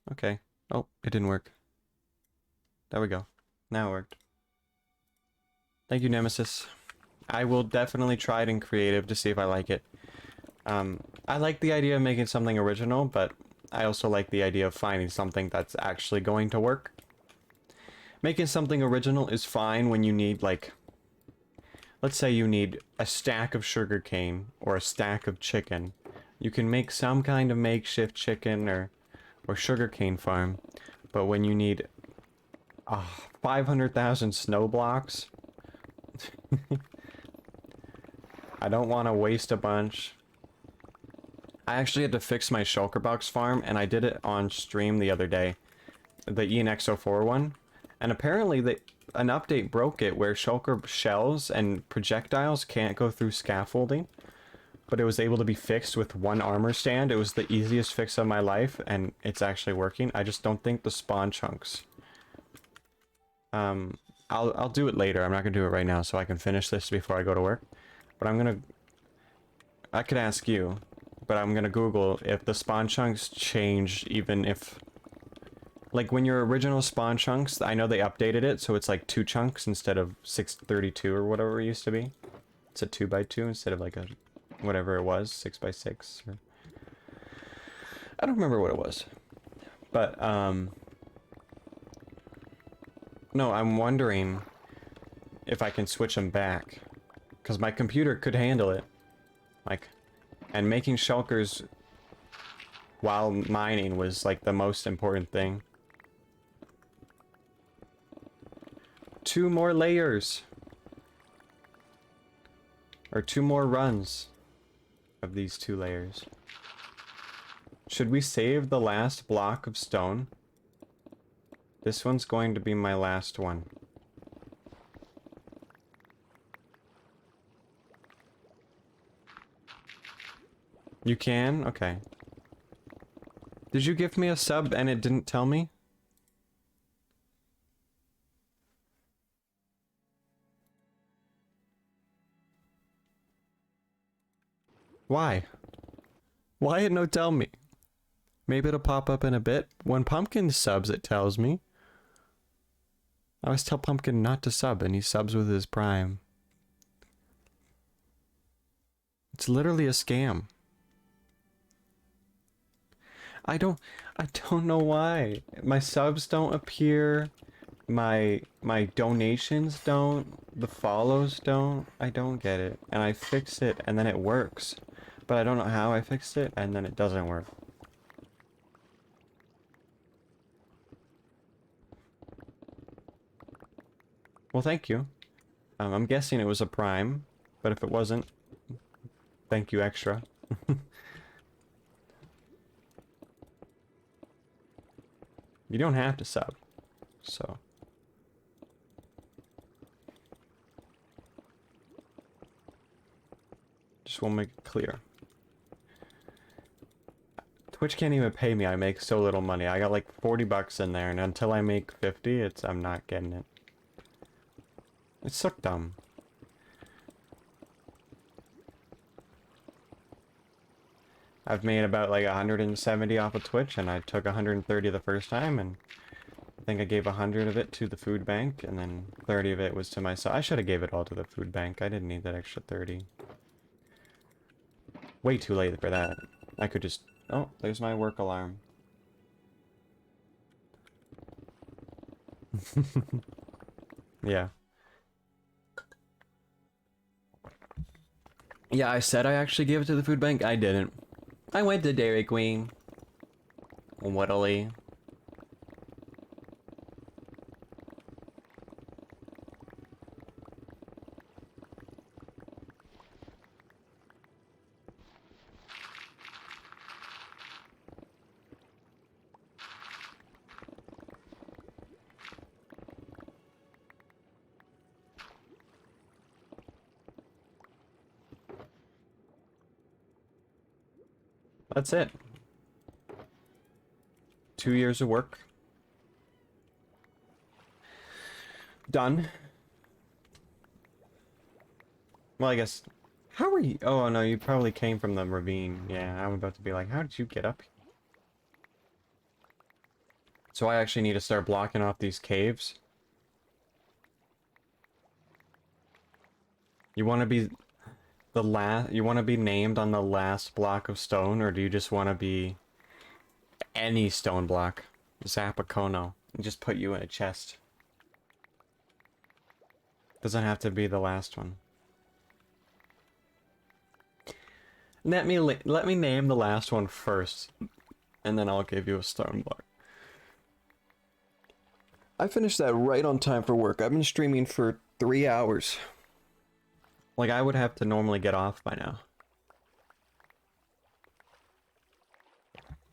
S1: Okay. Oh, it didn't work. There we go. Now it worked. Thank you, Nemesis. I will definitely try it in creative to see if I like it. I like the idea of making something original, but I also like the idea of finding something that's actually going to work. Making something original is fine when you need, like... Let's say you need a stack of sugarcane or a stack of chicken. You can make some kind of makeshift chicken or sugarcane farm, but when you need 500,000 snow blocks, I don't want to waste a bunch. I actually had to fix my shulker box farm, and I did it on stream the other day, the ENX04 one, and apparently an update broke it where shulker shells and projectiles can't go through scaffolding. But it was able to be fixed with one armor stand. It was the easiest fix of my life, and it's actually working. I just don't think the spawn chunks. I'll do it later. I'm not gonna do it right now, so I can finish this before I go to work. But I could ask you, but I'm gonna Google if the spawn chunks change, even if... Like, when your original spawn chunks, I know they updated it, so it's like 2 chunks instead of 632 or whatever it used to be. It's a 2x2 instead of like a... whatever it was, 6x6, or... I don't remember what it was. But, no, I'm wondering if I can switch them back. Because my computer could handle it. Like, and making shulkers while mining was, like, the most important thing. 2 more layers. Or 2 more runs of these 2 layers. Should we save the last block of stone? This one's going to be my last one. You can? Okay. Did you give me a sub and it didn't tell me? Why? Why it no tell me? Maybe it'll pop up in a bit. When Pumpkin subs, it tells me. I always tell Pumpkin not to sub, and he subs with his Prime. It's literally a scam. I don't know why. My subs don't appear. My donations don't. The follows don't. I don't get it. And I fix it, and then it works. But I don't know how I fixed it, and then it doesn't work. Well, thank you. I'm guessing it was a Prime, but if it wasn't, thank you extra. You don't have to sub, so. Just want to make it clear. Twitch can't even pay me. I make so little money. I got like 40 bucks in there, and until I make 50, I'm not getting it. It's so dumb. I've made about like 170 off of Twitch, and I took 130 the first time, and I think I gave 100 of it to the food bank, and then 30 of it was to myself. I should have gave it all to the food bank. I didn't need that extra 30. Way too late for that. I could just... Oh, there's my work alarm. Yeah. Yeah, I said I actually gave it to the food bank. I didn't. I went to Dairy Queen. Whittly. That's it. 2 years of work. Done. Well, I guess... How are you? Oh, no, you probably came from the ravine. Yeah, I'm about to be like, how did you get up here? So I actually need to start blocking off these caves. You want to be the last... You want to be named on the last block of stone, or do you just want to be any stone block? Zapacono. And just put you in a chest. Doesn't have to be the last one. Let me name the last one first, and then I'll give you a stone block. I finished that right on time for work. I've been streaming for 3 hours. Like, I would have to normally get off by now.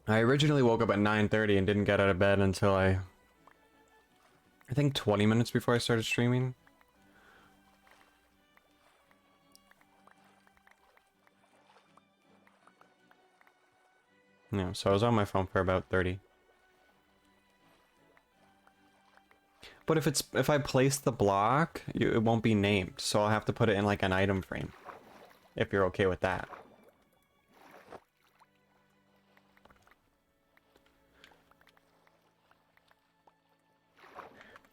S1: I originally woke up at 9:30 and didn't get out of bed until I think 20 minutes before I started streaming. Yeah, so I was on my phone for about 30. But if I place the block, it won't be named, so I'll have to put it in like an item frame. If you're okay with that.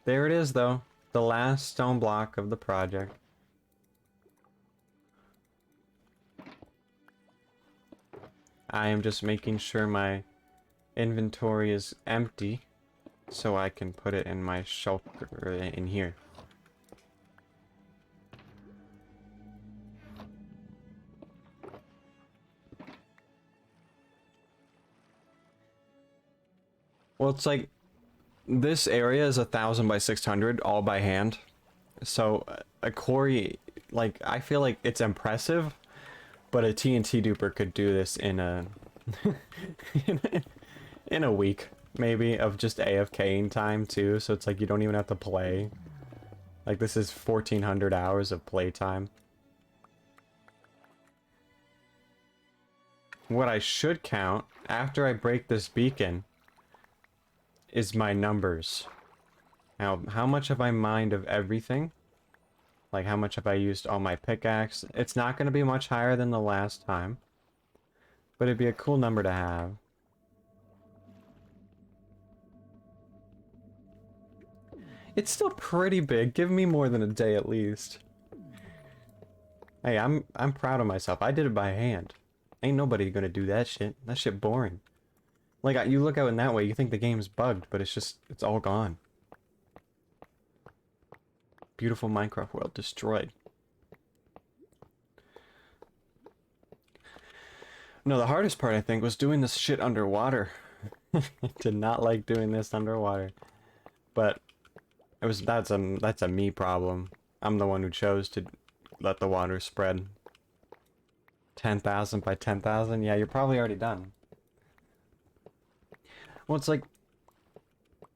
S1: There it is, though. The last stone block of the project. I am just making sure my inventory is empty so I can put it in my shelf in here. Well, it's like this area is 1,000 by 600 all by hand. So a quarry, like, I feel like it's impressive, but a TNT duper could do this in a in a week, maybe, of just AFKing time too. So it's like you don't even have to play. Like, this is 1,400 hours of playtime. What I should count after I break this beacon is my numbers. Now, how much have I mined of everything? Like, how much have I used on my pickaxe? It's not going to be much higher than the last time, but it'd be a cool number to have. It's still pretty big. Give me more than a day at least. Hey, I'm proud of myself. I did it by hand. Ain't nobody gonna do that shit. That shit boring. Like, you look at it in that way, you think the game's bugged, but it's all gone. Beautiful Minecraft world destroyed. No, the hardest part, I think, was doing this shit underwater. I did not like doing this underwater. But that's a me problem. I'm the one who chose to let the water spread. 10,000 by 10,000? Yeah, you're probably already done. Well, it's like,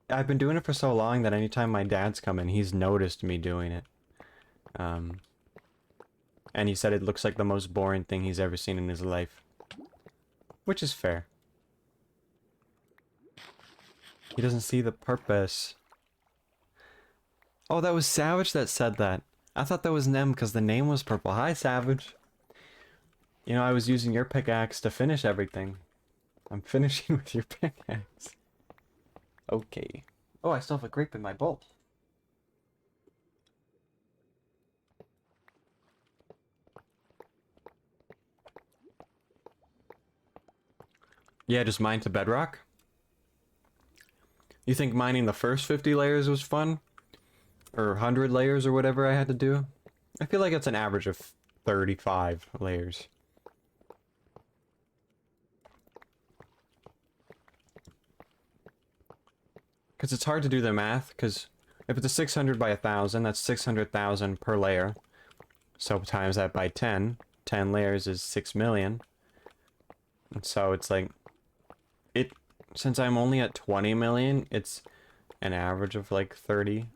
S1: I've been doing it for so long that anytime my dad's come in, he's noticed me doing it. And he said it looks like the most boring thing he's ever seen in his life. Which is fair. He doesn't see the purpose. Oh, that was Savage that said that. I thought that was Nem because the name was purple. Hi, Savage. You know, I was using your pickaxe to finish everything. I'm finishing with your pickaxe. Okay. Oh, I still have a grape in my bowl. Yeah, just mine to bedrock. You think mining the first 50 layers was fun? Or 100 layers or whatever I had to do? I feel like it's an average of 35 layers. Because it's hard to do the math, because if it's a 600 by 1,000, that's 600,000 per layer. So times that by 10. 10 layers is 6 million. And so it's like... Since I'm only at 20 million, it's an average of like 30.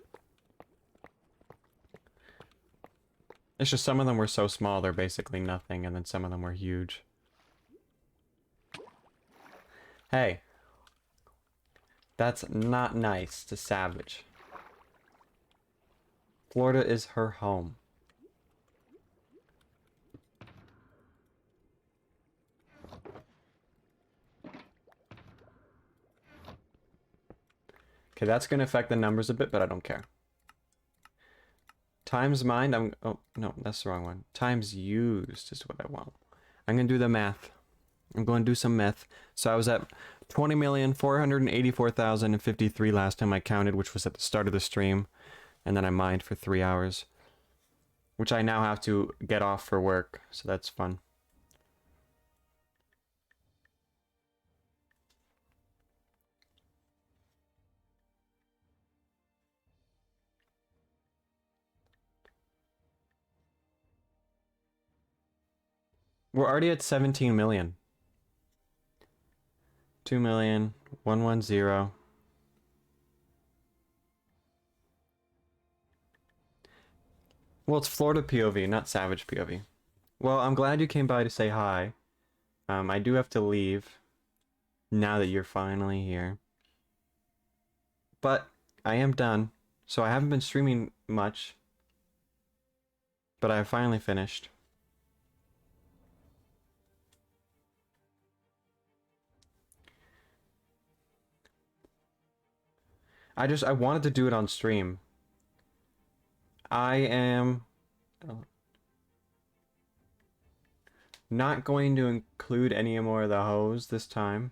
S1: It's just some of them were so small, they're basically nothing, and then some of them were huge. Hey. That's not nice to Savage. Florida is her home. Okay, that's going to affect the numbers a bit, but I don't care. Times mined, oh, no, that's the wrong one. Times used is what I want. I'm going to do the math. I'm going to do some math. So I was at 20,484,053 last time I counted, which was at the start of the stream. And then I mined for 3 hours. Which I now have to get off for work, so that's fun. We're already at 17 million. 2,110,000. Well, it's Florida POV, not Savage POV. Well, I'm glad you came by to say hi. I do have to leave now that you're finally here. But I am done, so I haven't been streaming much. But I finally finished. I wanted to do it on stream. I am not going to include any more of the hoes this time.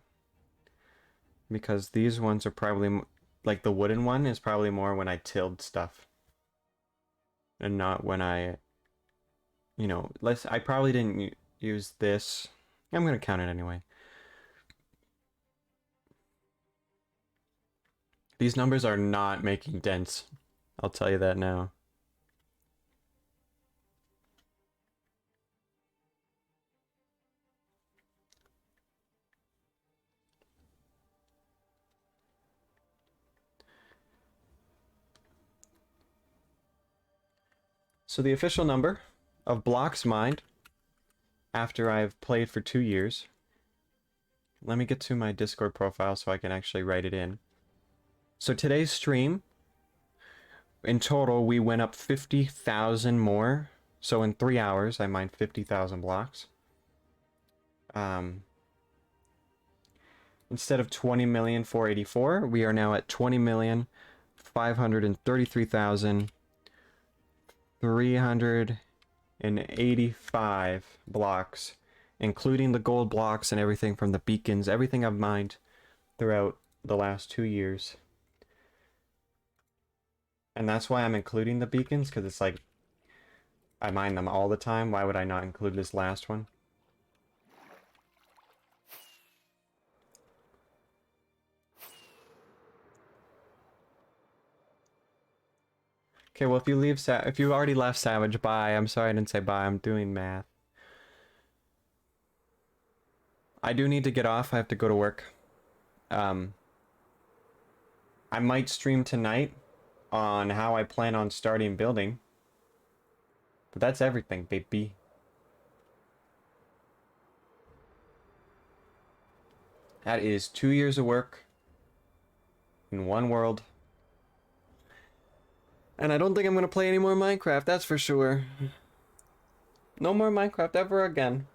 S1: Because these ones are probably, like the wooden one is probably more when I tilled stuff. And not when I, you know, I probably didn't use this. I'm gonna count it anyway. These numbers are not making dents. I'll tell you that now. So the official number of blocks mined after I've played for 2 years. Let me get to my Discord profile so I can actually write it in. So today's stream, in total, we went up 50,000 more. So in 3 hours, I mined 50,000 blocks. Instead of 20,484,000, we are now at 20,584,000. 533,385 blocks, including the gold blocks and everything from the beacons, everything I've mined throughout the last 2 years. And that's why I'm including the beacons, because it's like, I mine them all the time. Why would I not include this last one? Okay, well, if you leave, if you already left Savage, bye. I'm sorry I didn't say bye. I'm doing math. I do need to get off. I have to go to work. I might stream tonight on how I plan on starting building. But that's everything, baby. That is 2 years of work in one world. And I don't think I'm going to play any more Minecraft, that's for sure. No more Minecraft ever again.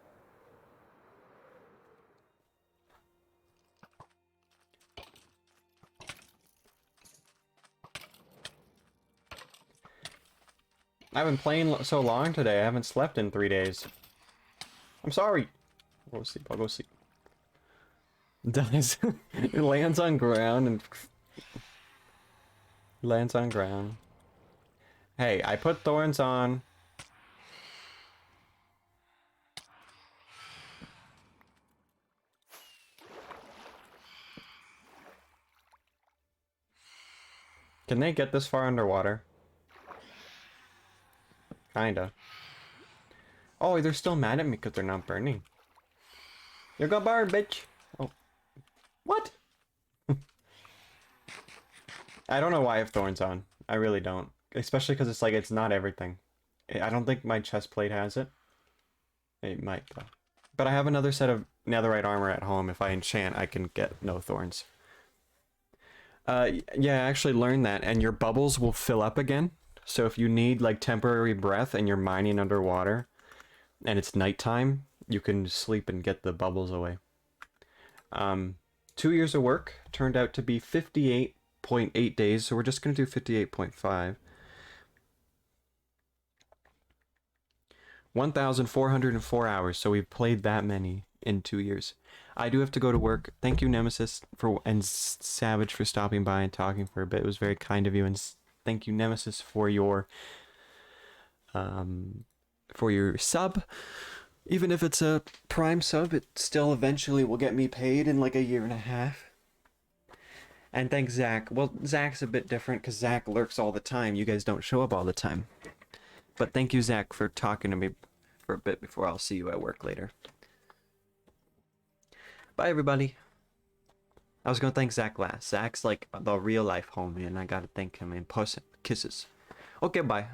S1: I've been playing so long today, I haven't slept in 3 days. I'm sorry. I'll go sleep, I'll go sleep. Dies. It lands on ground and... lands on ground. Hey, I put thorns on. Can they get this far underwater? Kinda. Oh, they're still mad at me because they're not burning. You got burned, bitch. Oh. What? I don't know why I have thorns on. I really don't. Especially because it's like, it's not everything. I don't think my chest plate has it. It might though. But I have another set of netherite armor at home. If I enchant, I can get no thorns. Yeah, I actually learned that. And your bubbles will fill up again. So if you need like temporary breath and you're mining underwater and it's nighttime, you can sleep and get the bubbles away. 2 years of work turned out to be 58.8 days, so we're just going to do 58.5. 1,404 hours, so we've played that many in 2 years. I do have to go to work. Thank you, Nemesis, and Savage for stopping by and talking for a bit. It was very kind of you, and thank you, Nemesis, for your sub. Even if it's a Prime sub, it still eventually will get me paid in like a year and a half. And thanks, Zach. Well, Zach's a bit different because Zach lurks all the time. You guys don't show up all the time. But thank you, Zach, for talking to me for a bit before I'll see you at work later. Bye, everybody. I was gonna thank Zach last. Zach's like the real life homie, and I gotta thank him in person. Kisses. Okay, bye.